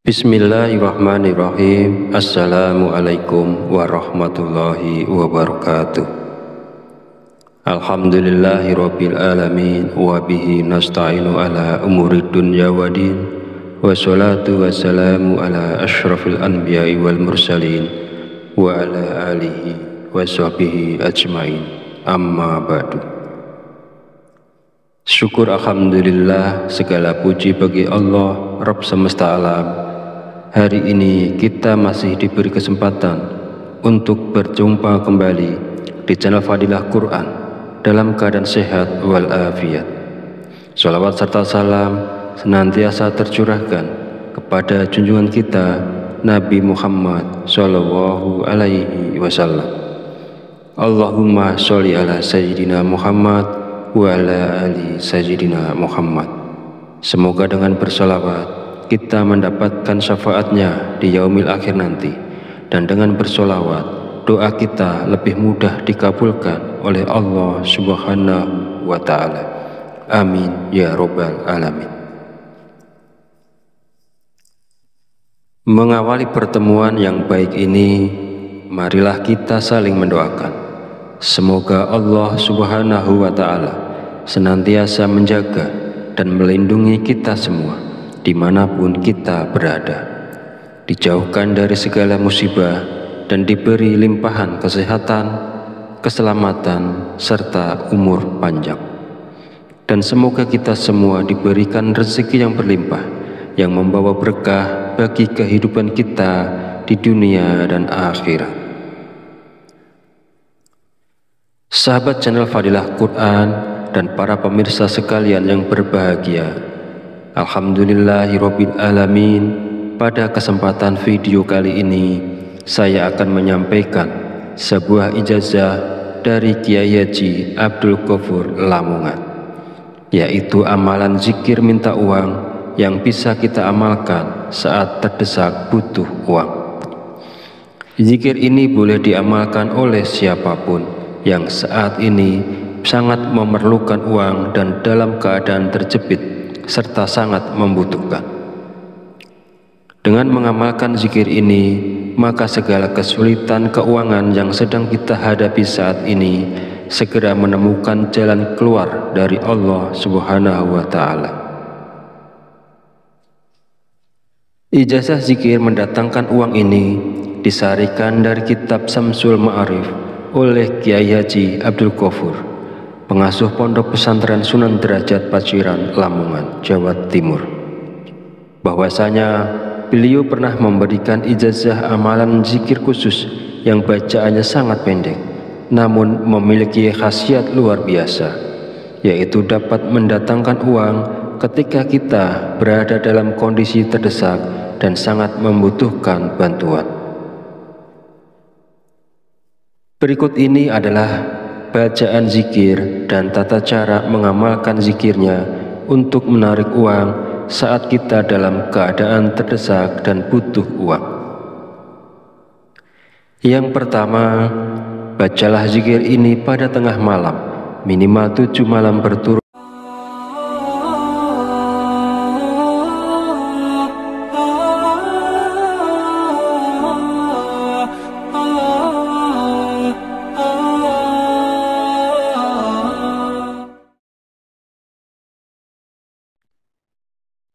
Speaker 1: Bismillahirrahmanirrahim. Assalamualaikum warahmatullahi wabarakatuh. Alhamdulillahirabbil alamin wa bihi nasta'inu ala umuri dunya waddin. Wassalatu wassalamu ala asyrafil anbiya'i wal mursalin wa ala alihi wa sahbihi ajmain. Amma ba'du. Syukur alhamdulillah, segala puji bagi Allah Rabb semesta alam. Hari ini kita masih diberi kesempatan untuk berjumpa kembali di channel Fadilah Quran dalam keadaan sehat walafiat. Sholawat serta salam senantiasa tercurahkan kepada junjungan kita Nabi Muhammad Sallallahu Alaihi Wasallam. Allahumma sholli ala Sayyidina Muhammad wa ala ali Sayyidina Muhammad. Semoga dengan bersolawat kita mendapatkan syafaatnya di yaumil akhir nanti, dan dengan bersolawat doa kita lebih mudah dikabulkan oleh Allah Subhanahu wa Ta'ala. Amin ya Rabbal Alamin. Mengawali pertemuan yang baik ini, marilah kita saling mendoakan. Semoga Allah Subhanahu wa Ta'ala senantiasa menjaga dan melindungi kita semua dimanapun kita berada, dijauhkan dari segala musibah dan diberi limpahan kesehatan, keselamatan, serta umur panjang. Dan semoga kita semua diberikan rezeki yang berlimpah, yang membawa berkah bagi kehidupan kita di dunia dan akhirat. Sahabat channel Fadilah Quran dan para pemirsa sekalian yang berbahagia, alhamdulillahirabbil alamin. Pada kesempatan video kali ini saya akan menyampaikan sebuah ijazah dari Kiai Haji Abdul Ghafur Lamongan, yaitu amalan zikir minta uang yang bisa kita amalkan saat terdesak butuh uang. Zikir ini boleh diamalkan oleh siapapun yang saat ini sangat memerlukan uang dan dalam keadaan terjepit serta sangat membutuhkan. Dengan mengamalkan zikir ini, maka segala kesulitan keuangan yang sedang kita hadapi saat ini segera menemukan jalan keluar dari Allah Subhanahu wa Ta'ala. Ijazah zikir mendatangkan uang ini disarikan dari kitab Samsul Ma'arif oleh Kiai Haji Abdul Ghafur, pengasuh Pondok Pesantren Sunan Derajat Paciran, Lamongan, Jawa Timur. Bahwasanya beliau pernah memberikan ijazah amalan zikir khusus yang bacaannya sangat pendek, namun memiliki khasiat luar biasa, yaitu dapat mendatangkan uang ketika kita berada dalam kondisi terdesak dan sangat membutuhkan bantuan. Berikut ini adalah bacaan zikir dan tata cara mengamalkan zikirnya untuk menarik uang saat kita dalam keadaan terdesak dan butuh uang. Yang pertama, bacalah zikir ini pada tengah malam, minimal 7 malam berturut.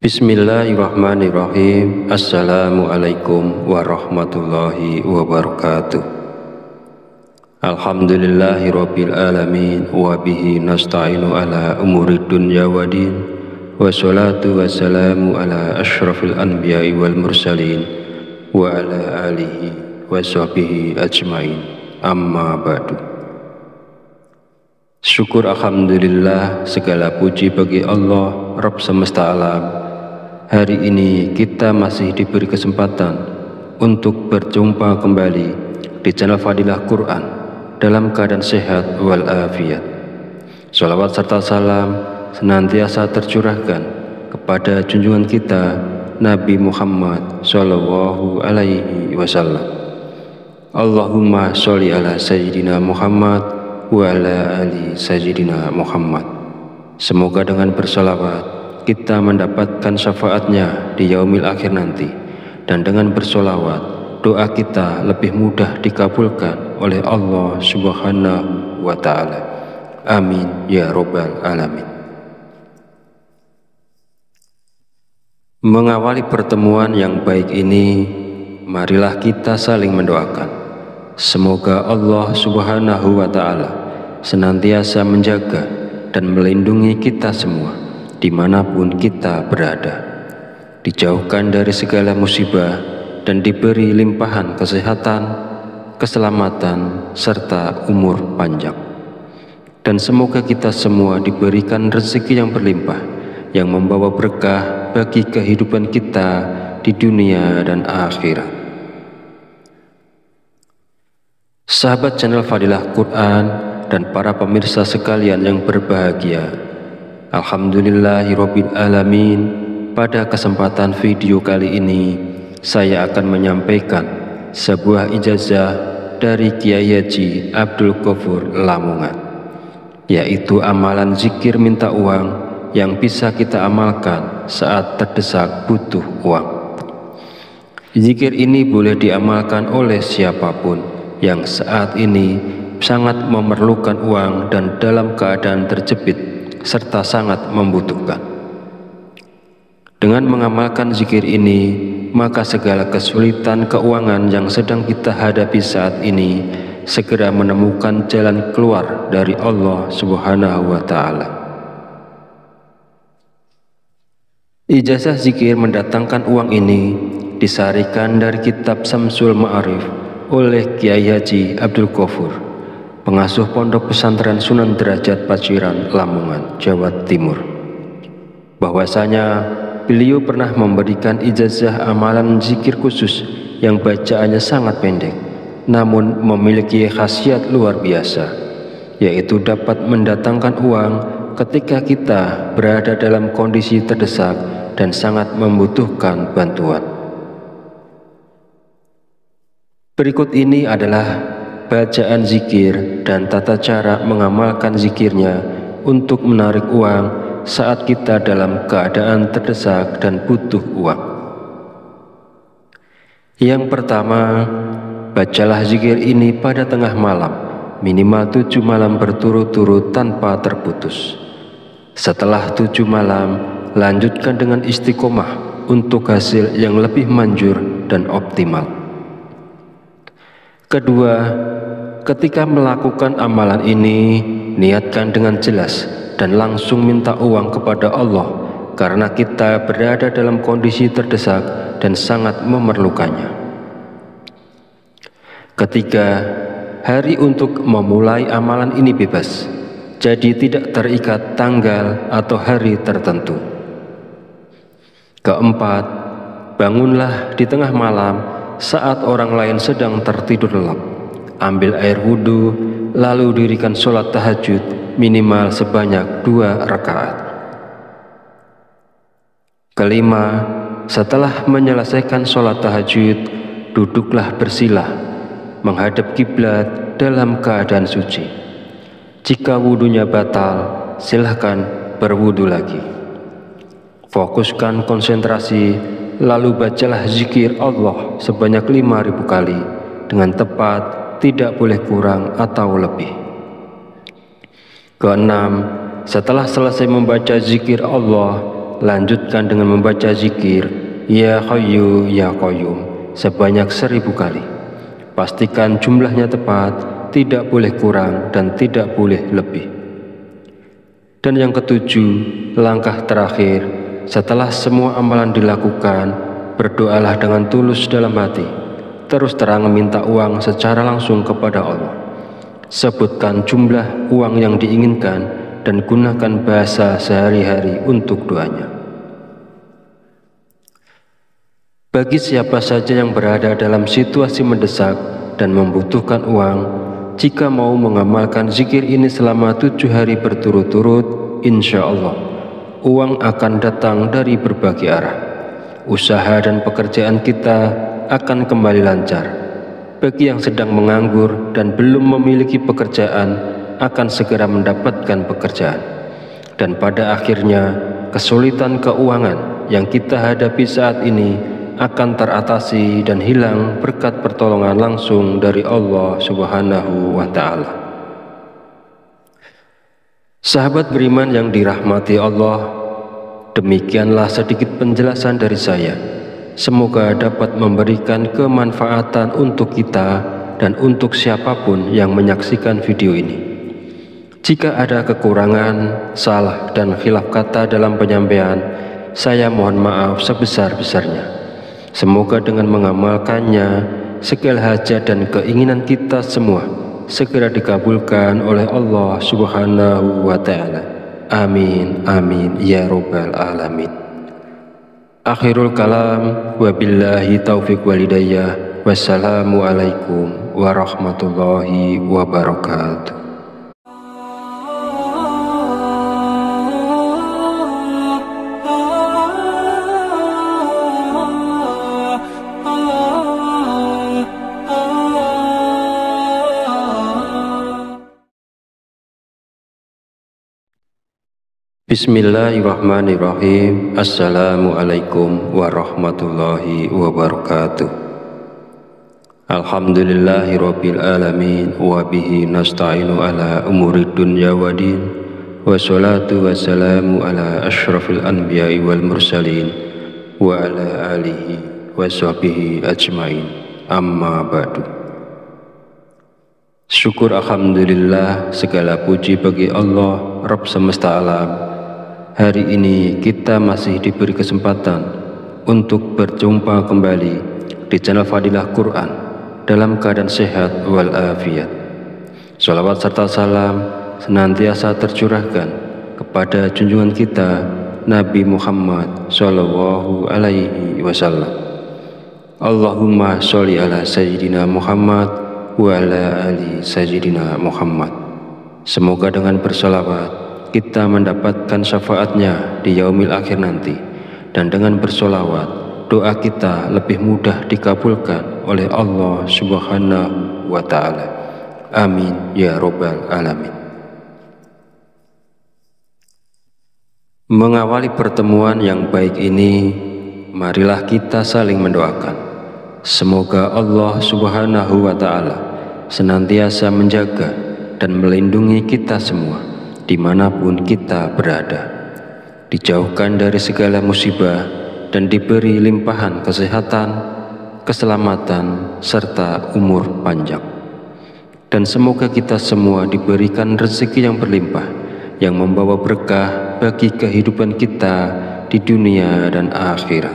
Speaker 1: Bismillahirrahmanirrahim. Assalamualaikum warahmatullahi wabarakatuh. Alhamdulillahirabbil alamin wa bihi nasta'inu ala umuri dunya waddin. Wassalatu wassalamu ala asyrafil anbiya'i wal mursalin wa ala alihi wa sahbihi ajmain. Amma ba'du. Syukur alhamdulillah, segala puji bagi Allah Rabb semesta alam. Hari ini kita masih diberi kesempatan untuk berjumpa kembali di channel Fadilah Quran dalam keadaan sehat walafiat. Sholawat serta salam senantiasa tercurahkan kepada junjungan kita Nabi Muhammad Sallallahu Alaihi Wasallam. Allahumma sholli ala Sayyidina Muhammad wa ala ali Sayyidina Muhammad. Semoga dengan bersolawat kita mendapatkan syafaatnya di yaumil akhir nanti, dan dengan bersolawat doa kita lebih mudah dikabulkan oleh Allah Subhanahu wa Ta'ala. Amin ya Rabbal Alamin. Mengawali pertemuan yang baik ini, marilah kita saling mendoakan. Semoga Allah Subhanahu wa Ta'ala senantiasa menjaga dan melindungi kita semua dimanapun kita berada, dijauhkan dari segala musibah dan diberi limpahan kesehatan, keselamatan, serta umur panjang. Dan semoga kita semua diberikan rezeki yang berlimpah, yang membawa berkah bagi kehidupan kita di dunia dan akhirat. Sahabat channel Fadilah Quran dan para pemirsa sekalian yang berbahagia, Alhamdulillahirabbil alamin. Pada kesempatan video kali ini saya akan menyampaikan sebuah ijazah dari Kiai Haji Abdul Ghafur Lamongan, yaitu amalan zikir minta uang yang bisa kita amalkan saat terdesak butuh uang. Zikir ini boleh diamalkan oleh siapapun yang saat ini sangat memerlukan uang dan dalam keadaan terjepit serta sangat membutuhkan. Dengan mengamalkan zikir ini, maka segala kesulitan keuangan yang sedang kita hadapi saat ini segera menemukan jalan keluar dari Allah Subhanahu wa Ta'ala. Ijazah zikir mendatangkan uang ini disarikan dari kitab Samsul Ma'arif oleh Kiai Haji Abdul Ghafur, pengasuh Pondok Pesantren Sunan Derajat Paciran, Lamongan, Jawa Timur. Bahwasanya beliau pernah memberikan ijazah amalan zikir khusus yang bacaannya sangat pendek, namun memiliki khasiat luar biasa, yaitu dapat mendatangkan uang ketika kita berada dalam kondisi terdesak dan sangat membutuhkan bantuan. Berikut ini adalah bacaan zikir dan tata cara mengamalkan zikirnya untuk menarik uang saat kita dalam keadaan terdesak dan butuh uang. Yang pertama, bacalah zikir ini pada tengah malam, minimal 7 malam berturut-turut tanpa terputus. Setelah 7 malam, lanjutkan dengan istiqomah untuk hasil yang lebih manjur dan optimal. Kedua, ketika melakukan amalan ini, niatkan dengan jelas dan langsung minta uang kepada Allah, karena kita berada dalam kondisi terdesak dan sangat memerlukannya. Ketiga, hari untuk memulai amalan ini bebas, jadi tidak terikat tanggal atau hari tertentu. Keempat, bangunlah di tengah malam saat orang lain sedang tertidur lelap. Ambil air wudhu, lalu dirikan sholat tahajud minimal sebanyak 2 rakaat. Kelima, setelah menyelesaikan sholat tahajud, duduklah bersilah menghadap kiblat dalam keadaan suci. Jika wudhunya batal, silahkan berwudhu lagi. Fokuskan konsentrasi, lalu bacalah zikir Allah sebanyak 5.000 kali dengan tepat, tidak boleh kurang atau lebih. Keenam, setelah selesai membaca zikir Allah, lanjutkan dengan membaca zikir Ya Hayyu Ya Qayyum sebanyak 1.000 kali. Pastikan jumlahnya tepat, tidak boleh kurang dan tidak boleh lebih. Dan yang ketujuh, langkah terakhir, setelah semua amalan dilakukan, berdoalah dengan tulus dalam hati, terus terang meminta uang secara langsung kepada Allah. Sebutkan jumlah uang yang diinginkan dan gunakan bahasa sehari-hari untuk doanya. Bagi siapa saja yang berada dalam situasi mendesak dan membutuhkan uang, jika mau mengamalkan zikir ini selama 7 hari berturut-turut, insya Allah uang akan datang dari berbagai arah. Usaha dan pekerjaan kita akan kembali lancar. Bagi yang sedang menganggur dan belum memiliki pekerjaan, akan segera mendapatkan pekerjaan. Dan pada akhirnya, kesulitan keuangan yang kita hadapi saat ini akan teratasi dan hilang berkat pertolongan langsung dari Allah Subhanahu wa Ta'ala. Sahabat beriman yang dirahmati Allah, demikianlah sedikit penjelasan dari saya. Semoga dapat memberikan kemanfaatan untuk kita dan untuk siapapun yang menyaksikan video ini. Jika ada kekurangan, salah dan khilaf kata dalam penyampaian, saya mohon maaf sebesar-besarnya. Semoga dengan mengamalkannya, segala hajat dan keinginan kita semua segera dikabulkan oleh Allah Subhanahu wa Ta'ala. Amin, amin, ya Rabbal Alamin. Akhirul kalam, wabillahi taufiq walhidayah. Wassalamualaikum warahmatullahi wabarakatuh. Bismillahirrahmanirrahim. Assalamualaikum warahmatullahi wabarakatuh. Alhamdulillahirabbil alamin wa bihi nasta'inu ala umuri dunya waddin. Wassalatu wassalamu ala asyrafil anbiya'i wal mursalin wa ala alihi wa sahbihi ajmain. Amma ba'du. Syukur alhamdulillah, segala puji bagi Allah Rabb semesta alam. Hari ini kita masih diberi kesempatan untuk berjumpa kembali di channel Fadilah Quran dalam keadaan sehat walafiat. Shalawat serta salam senantiasa tercurahkan kepada junjungan kita Nabi Muhammad Sallallahu Alaihi Wasallam. Allahumma sholli ala Sayyidina Muhammad wa ala ali Sayyidina Muhammad. Semoga dengan bersolawat kita mendapatkan syafaatnya di yaumil akhir nanti, dan dengan bersolawat doa kita lebih mudah dikabulkan oleh Allah Subhanahu wa Ta'ala. Amin ya Rabbal Alamin. Mengawali pertemuan yang baik ini, marilah kita saling mendoakan. Semoga Allah Subhanahu wa Ta'ala senantiasa menjaga dan melindungi kita semua dimanapun kita berada, dijauhkan dari segala musibah dan diberi limpahan kesehatan, keselamatan, serta umur panjang. Dan semoga kita semua diberikan rezeki yang berlimpah, yang membawa berkah bagi kehidupan kita di dunia dan akhirat.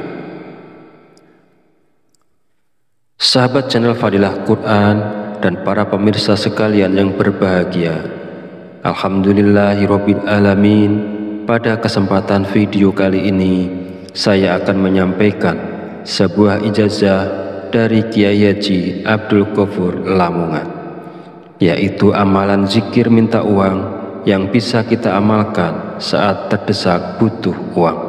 Speaker 1: Sahabat channel Fadilah Quran dan para pemirsa sekalian yang berbahagia, alhamdulillahirabbil alamin. Pada kesempatan video kali ini, saya akan menyampaikan sebuah ijazah dari Kiai Haji Abdul Ghafur Lamongan, yaitu amalan zikir minta uang yang bisa kita amalkan saat terdesak butuh uang.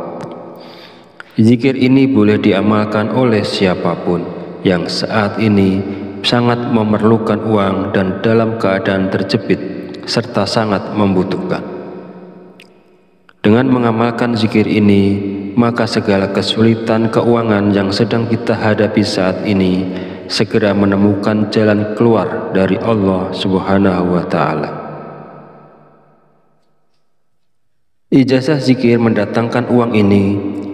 Speaker 1: Zikir ini boleh diamalkan oleh siapapun yang saat ini sangat memerlukan uang dan dalam keadaan terjepit serta sangat membutuhkan. Dengan mengamalkan zikir ini, maka segala kesulitan keuangan yang sedang kita hadapi saat ini segera menemukan jalan keluar dari Allah Subhanahu wa Ta'ala. Ijazah zikir mendatangkan uang ini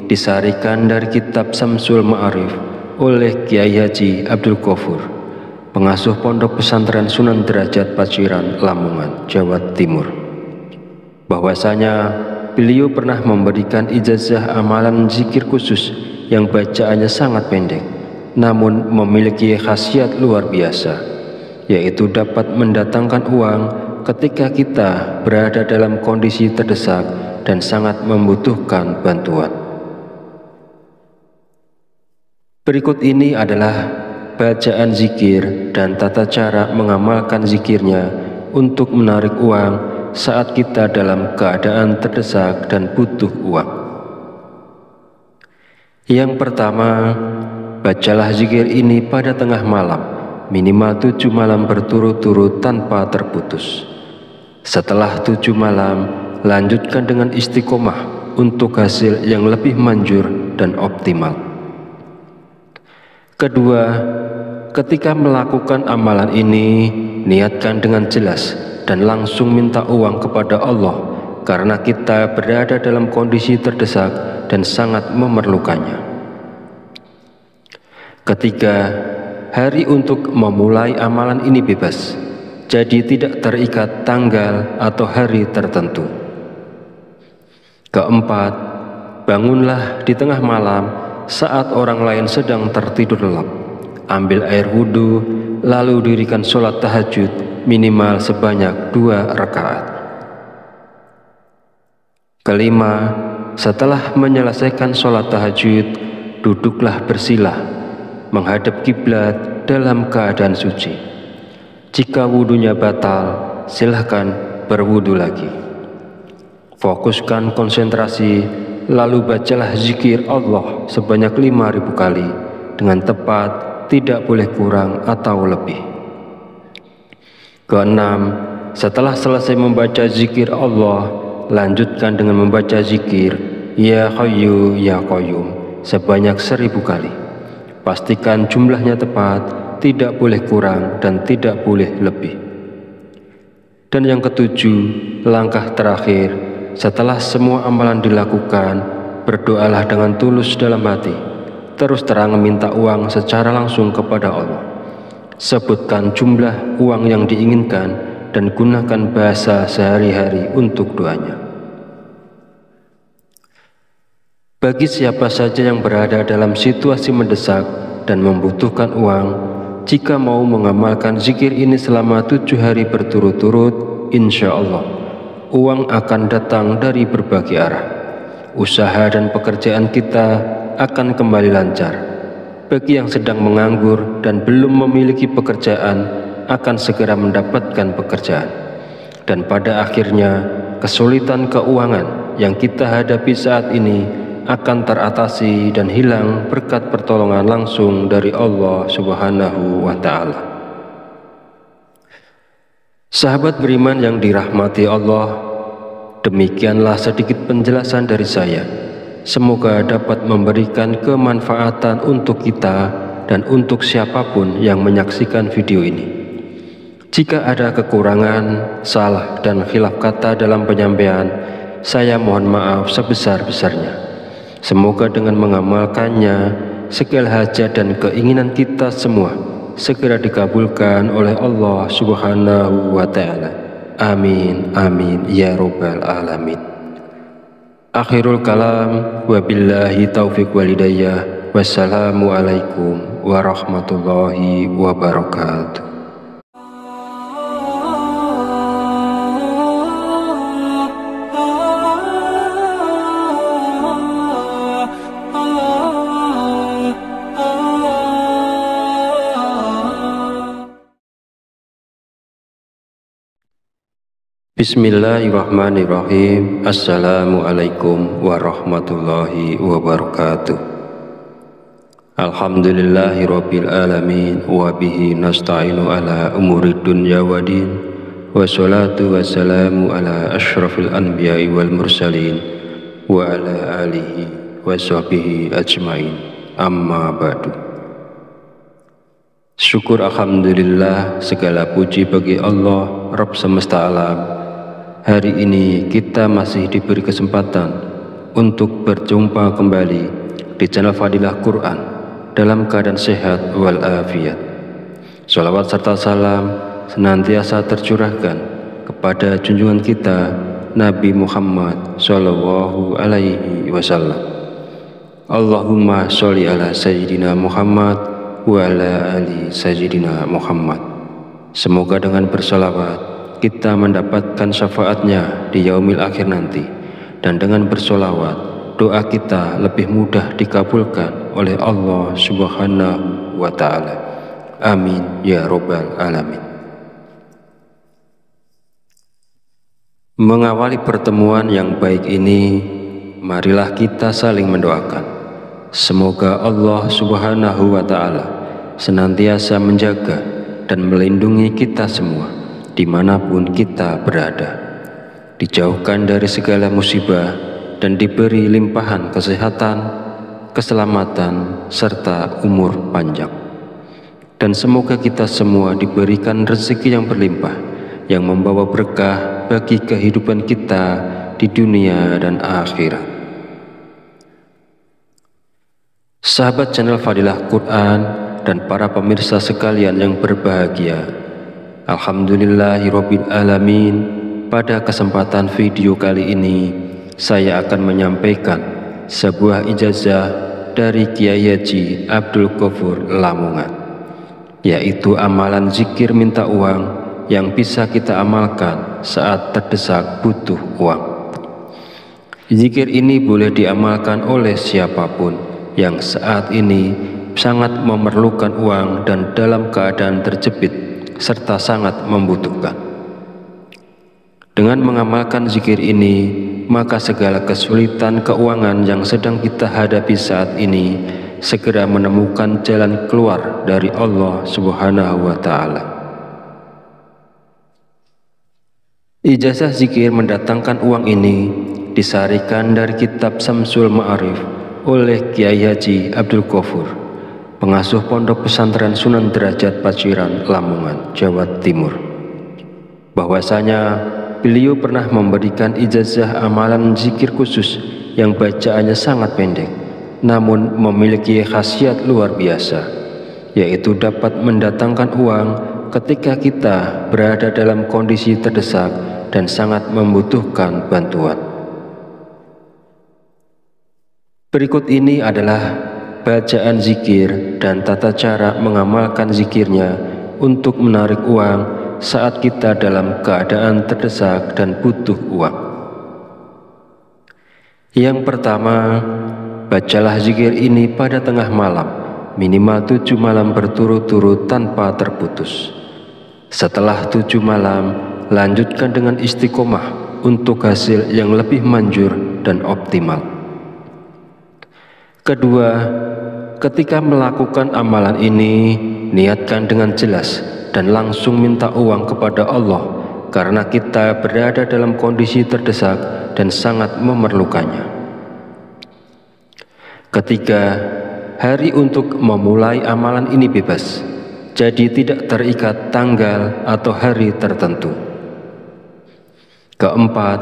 Speaker 1: disarikan dari kitab Samsul Ma'arif oleh Kiai Haji Abdul Ghafur, pengasuh Pondok Pesantren Sunan Derajat Paciran, Lamongan, Jawa Timur. Bahwasanya beliau pernah memberikan ijazah amalan zikir khusus yang bacaannya sangat pendek, namun memiliki khasiat luar biasa, yaitu dapat mendatangkan uang ketika kita berada dalam kondisi terdesak dan sangat membutuhkan bantuan. Berikut ini adalah bacaan zikir dan tata cara mengamalkan zikirnya untuk menarik uang saat kita dalam keadaan terdesak dan butuh uang. Yang pertama, bacalah zikir ini pada tengah malam, minimal 7 malam berturut-turut tanpa terputus. Setelah 7 malam, lanjutkan dengan istiqomah untuk hasil yang lebih manjur dan optimal. Kedua, ketika melakukan amalan ini, niatkan dengan jelas dan langsung minta uang kepada Allah karena kita berada dalam kondisi terdesak dan sangat memerlukannya. Ketiga, hari untuk memulai amalan ini bebas, jadi tidak terikat tanggal atau hari tertentu. Keempat, bangunlah di tengah malam saat orang lain sedang tertidur lelap. Ambil air wudhu, lalu dirikan sholat tahajud minimal sebanyak 2 rakaat. Kelima, setelah menyelesaikan sholat tahajud, duduklah bersilah, menghadap kiblat dalam keadaan suci. Jika wudhunya batal, silahkan berwudhu lagi. Fokuskan konsentrasi, lalu bacalah zikir Allah sebanyak 5.000 kali dengan tepat, tidak boleh kurang atau lebih. Keenam, setelah selesai membaca zikir Allah, lanjutkan dengan membaca zikir Ya Hayyu Ya Qayyum sebanyak 1.000 kali. Pastikan jumlahnya tepat, tidak boleh kurang dan tidak boleh lebih. Dan yang ketujuh, langkah terakhir, setelah semua amalan dilakukan, berdoalah dengan tulus dalam hati, terus terang minta uang secara langsung kepada Allah. Sebutkan jumlah uang yang diinginkan dan gunakan bahasa sehari-hari untuk doanya. Bagi siapa saja yang berada dalam situasi mendesak dan membutuhkan uang, jika mau mengamalkan zikir ini selama 7 hari berturut-turut, insya Allah uang akan datang dari berbagai arah. Usaha dan pekerjaan kita akan kembali lancar. Bagi yang sedang menganggur dan belum memiliki pekerjaan, akan segera mendapatkan pekerjaan. Dan pada akhirnya, kesulitan keuangan yang kita hadapi saat ini akan teratasi dan hilang berkat pertolongan langsung dari Allah Subhanahu wa Ta'ala. Sahabat beriman yang dirahmati Allah, demikianlah sedikit penjelasan dari saya. Semoga dapat memberikan kemanfaatan untuk kita dan untuk siapapun yang menyaksikan video ini. Jika ada kekurangan, salah dan khilaf kata dalam penyampaian, saya mohon maaf sebesar-besarnya. Semoga dengan mengamalkannya, segala hajat dan keinginan kita semua segera dikabulkan oleh Allah Subhanahu wa Ta'ala. Amin, amin, ya Rabbal Alamin. Akhirul kalam, wabillahi taufiq walidayah. Wassalamualaikum warahmatullahi wabarakatuh. Bismillahirrahmanirrahim. Assalamualaikum warahmatullahi wabarakatuh. Alhamdulillahirabbil alamin wa bihi nasta'inu ala umurid dunya waddin. Wassalatu wassalamu ala asyrafil anbiya'i wal mursalin wa ala alihi wa sahbihi ajmain. Amma ba'du. Syukur alhamdulillah, segala puji bagi Allah Rabb semesta alam. Hari ini kita masih diberi kesempatan untuk berjumpa kembali di channel Fadilah Quran dalam keadaan sehat walafiat. Sholawat serta salam senantiasa tercurahkan kepada junjungan kita Nabi Muhammad Sallallahu Alaihi Wasallam. Allahumma sholli ala Sayyidina Muhammad wa ala ali Sayyidina Muhammad. Semoga dengan bersolawat kita mendapatkan syafaatnya di yaumil akhir nanti, dan dengan bersolawat doa kita lebih mudah dikabulkan oleh Allah Subhanahu wa Ta'ala. Amin ya Rabbal Alamin. Mengawali pertemuan yang baik ini, marilah kita saling mendoakan. Semoga Allah Subhanahu wa Ta'ala senantiasa menjaga dan melindungi kita semua dimanapun kita berada, dijauhkan dari segala musibah dan diberi limpahan kesehatan, keselamatan, serta umur panjang. Dan semoga kita semua diberikan rezeki yang berlimpah yang membawa berkah bagi kehidupan kita di dunia dan akhirat. Sahabat channel Fadilah Quran dan para pemirsa sekalian yang berbahagia, Alhamdulillahirabbil alamin. Pada kesempatan video kali ini saya akan menyampaikan sebuah ijazah dari Kiai Haji Abdul Ghafur Lamongan, yaitu amalan zikir minta uang yang bisa kita amalkan saat terdesak butuh uang. Zikir ini boleh diamalkan oleh siapapun yang saat ini sangat memerlukan uang dan dalam keadaan terjepit serta sangat membutuhkan. Dengan mengamalkan zikir ini, maka segala kesulitan keuangan yang sedang kita hadapi saat ini segera menemukan jalan keluar dari Allah Subhanahu wa Ta'ala. Ijazah zikir mendatangkan uang ini disarikan dari kitab Samsul Ma'arif oleh Kiai Haji Abdul Ghafur, pengasuh Pondok Pesantren Sunan Derajat Paciran, Lamongan, Jawa Timur. Bahwasanya beliau pernah memberikan ijazah amalan zikir khusus yang bacaannya sangat pendek, namun memiliki khasiat luar biasa, yaitu dapat mendatangkan uang ketika kita berada dalam kondisi terdesak dan sangat membutuhkan bantuan. Berikut ini adalah bacaan zikir dan tata cara mengamalkan zikirnya untuk menarik uang saat kita dalam keadaan terdesak dan butuh uang. Yang pertama, bacalah zikir ini pada tengah malam, minimal 7 malam berturut-turut tanpa terputus. Setelah 7 malam, lanjutkan dengan istiqomah untuk hasil yang lebih manjur dan optimal. Kedua, ketika melakukan amalan ini, niatkan dengan jelas dan langsung minta uang kepada Allah karena kita berada dalam kondisi terdesak dan sangat memerlukannya. Ketiga, hari untuk memulai amalan ini bebas, jadi tidak terikat tanggal atau hari tertentu. Keempat,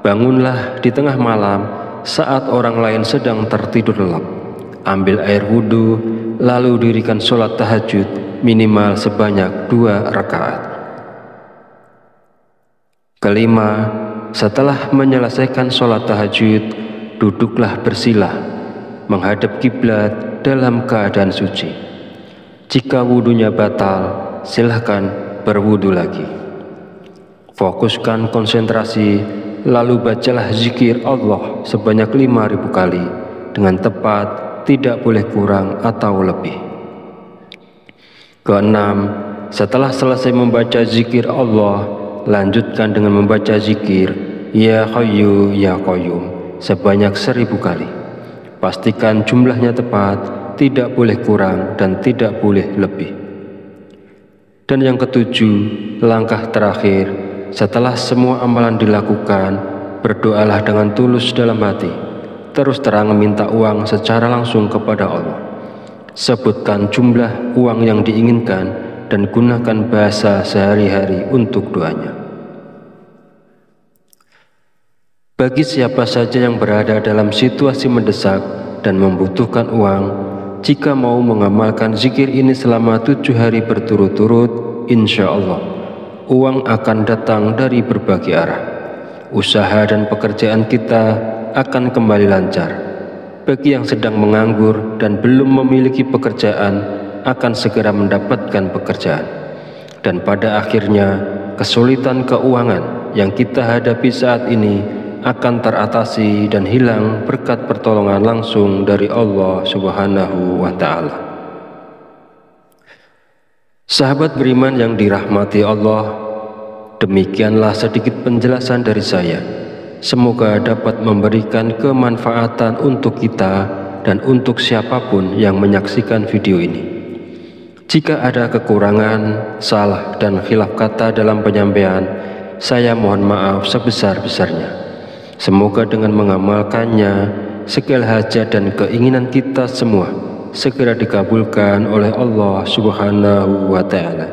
Speaker 1: bangunlah di tengah malam saat orang lain sedang tertidur lelap. Ambil air wudhu, lalu dirikan sholat tahajud minimal sebanyak 2 rakaat. Kelima, setelah menyelesaikan sholat tahajud, duduklah bersila, menghadap kiblat dalam keadaan suci. Jika wudhunya batal, silahkan berwudhu lagi. Fokuskan konsentrasi, lalu bacalah zikir Allah sebanyak 5.000 kali dengan tepat, tidak boleh kurang atau lebih. Keenam, setelah selesai membaca zikir Allah, lanjutkan dengan membaca zikir Ya Hayyu Ya Qayyum sebanyak 1.000 kali. Pastikan jumlahnya tepat, tidak boleh kurang dan tidak boleh lebih. Dan yang ketujuh, langkah terakhir, setelah semua amalan dilakukan, berdoalah dengan tulus dalam hati, terus terang meminta uang secara langsung kepada Allah. Sebutkan jumlah uang yang diinginkan dan gunakan bahasa sehari-hari untuk doanya. Bagi siapa saja yang berada dalam situasi mendesak dan membutuhkan uang, jika mau mengamalkan zikir ini selama 7 hari berturut-turut, insya Allah uang akan datang dari berbagai arah. Usaha dan pekerjaan kita akan kembali lancar. Bagi yang sedang menganggur dan belum memiliki pekerjaan, akan segera mendapatkan pekerjaan. Dan pada akhirnya, kesulitan keuangan yang kita hadapi saat ini akan teratasi dan hilang berkat pertolongan langsung dari Allah Subhanahu wa Ta'ala. Sahabat beriman yang dirahmati Allah, demikianlah sedikit penjelasan dari saya. Semoga dapat memberikan kemanfaatan untuk kita dan untuk siapapun yang menyaksikan video ini. Jika ada kekurangan, salah dan khilaf kata dalam penyampaian, saya mohon maaf sebesar-besarnya. Semoga dengan mengamalkannya, segala hajat dan keinginan kita semua segera dikabulkan oleh Allah Subhanahu wa Ta'ala.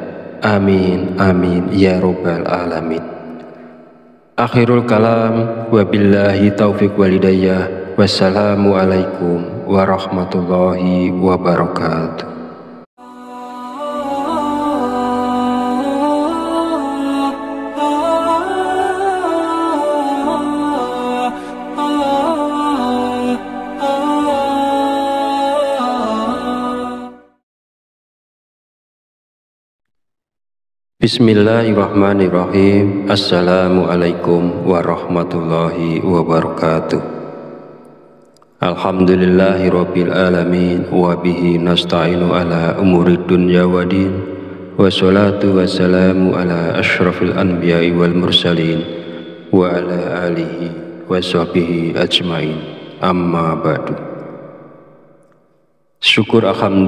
Speaker 1: Amin, amin, ya Rabbal Alamin. Akhirul kalam, wabillahi taufiq walidayah. Wassalamualaikum warahmatullahi wabarakatuh. Bismillahirrahmanirrahim. Assalamualaikum warahmatullahi wabarakatuh. Alhamdulillahirabbil alamin wa bihi nasta'inu ala umurid dunya waddin. Wassalatu wassalamu ala asyrafil anbiya'i wal mursalin wa ala alihi wa sahbihi ajmain. Amma ba'du. Syukur alhamdulillah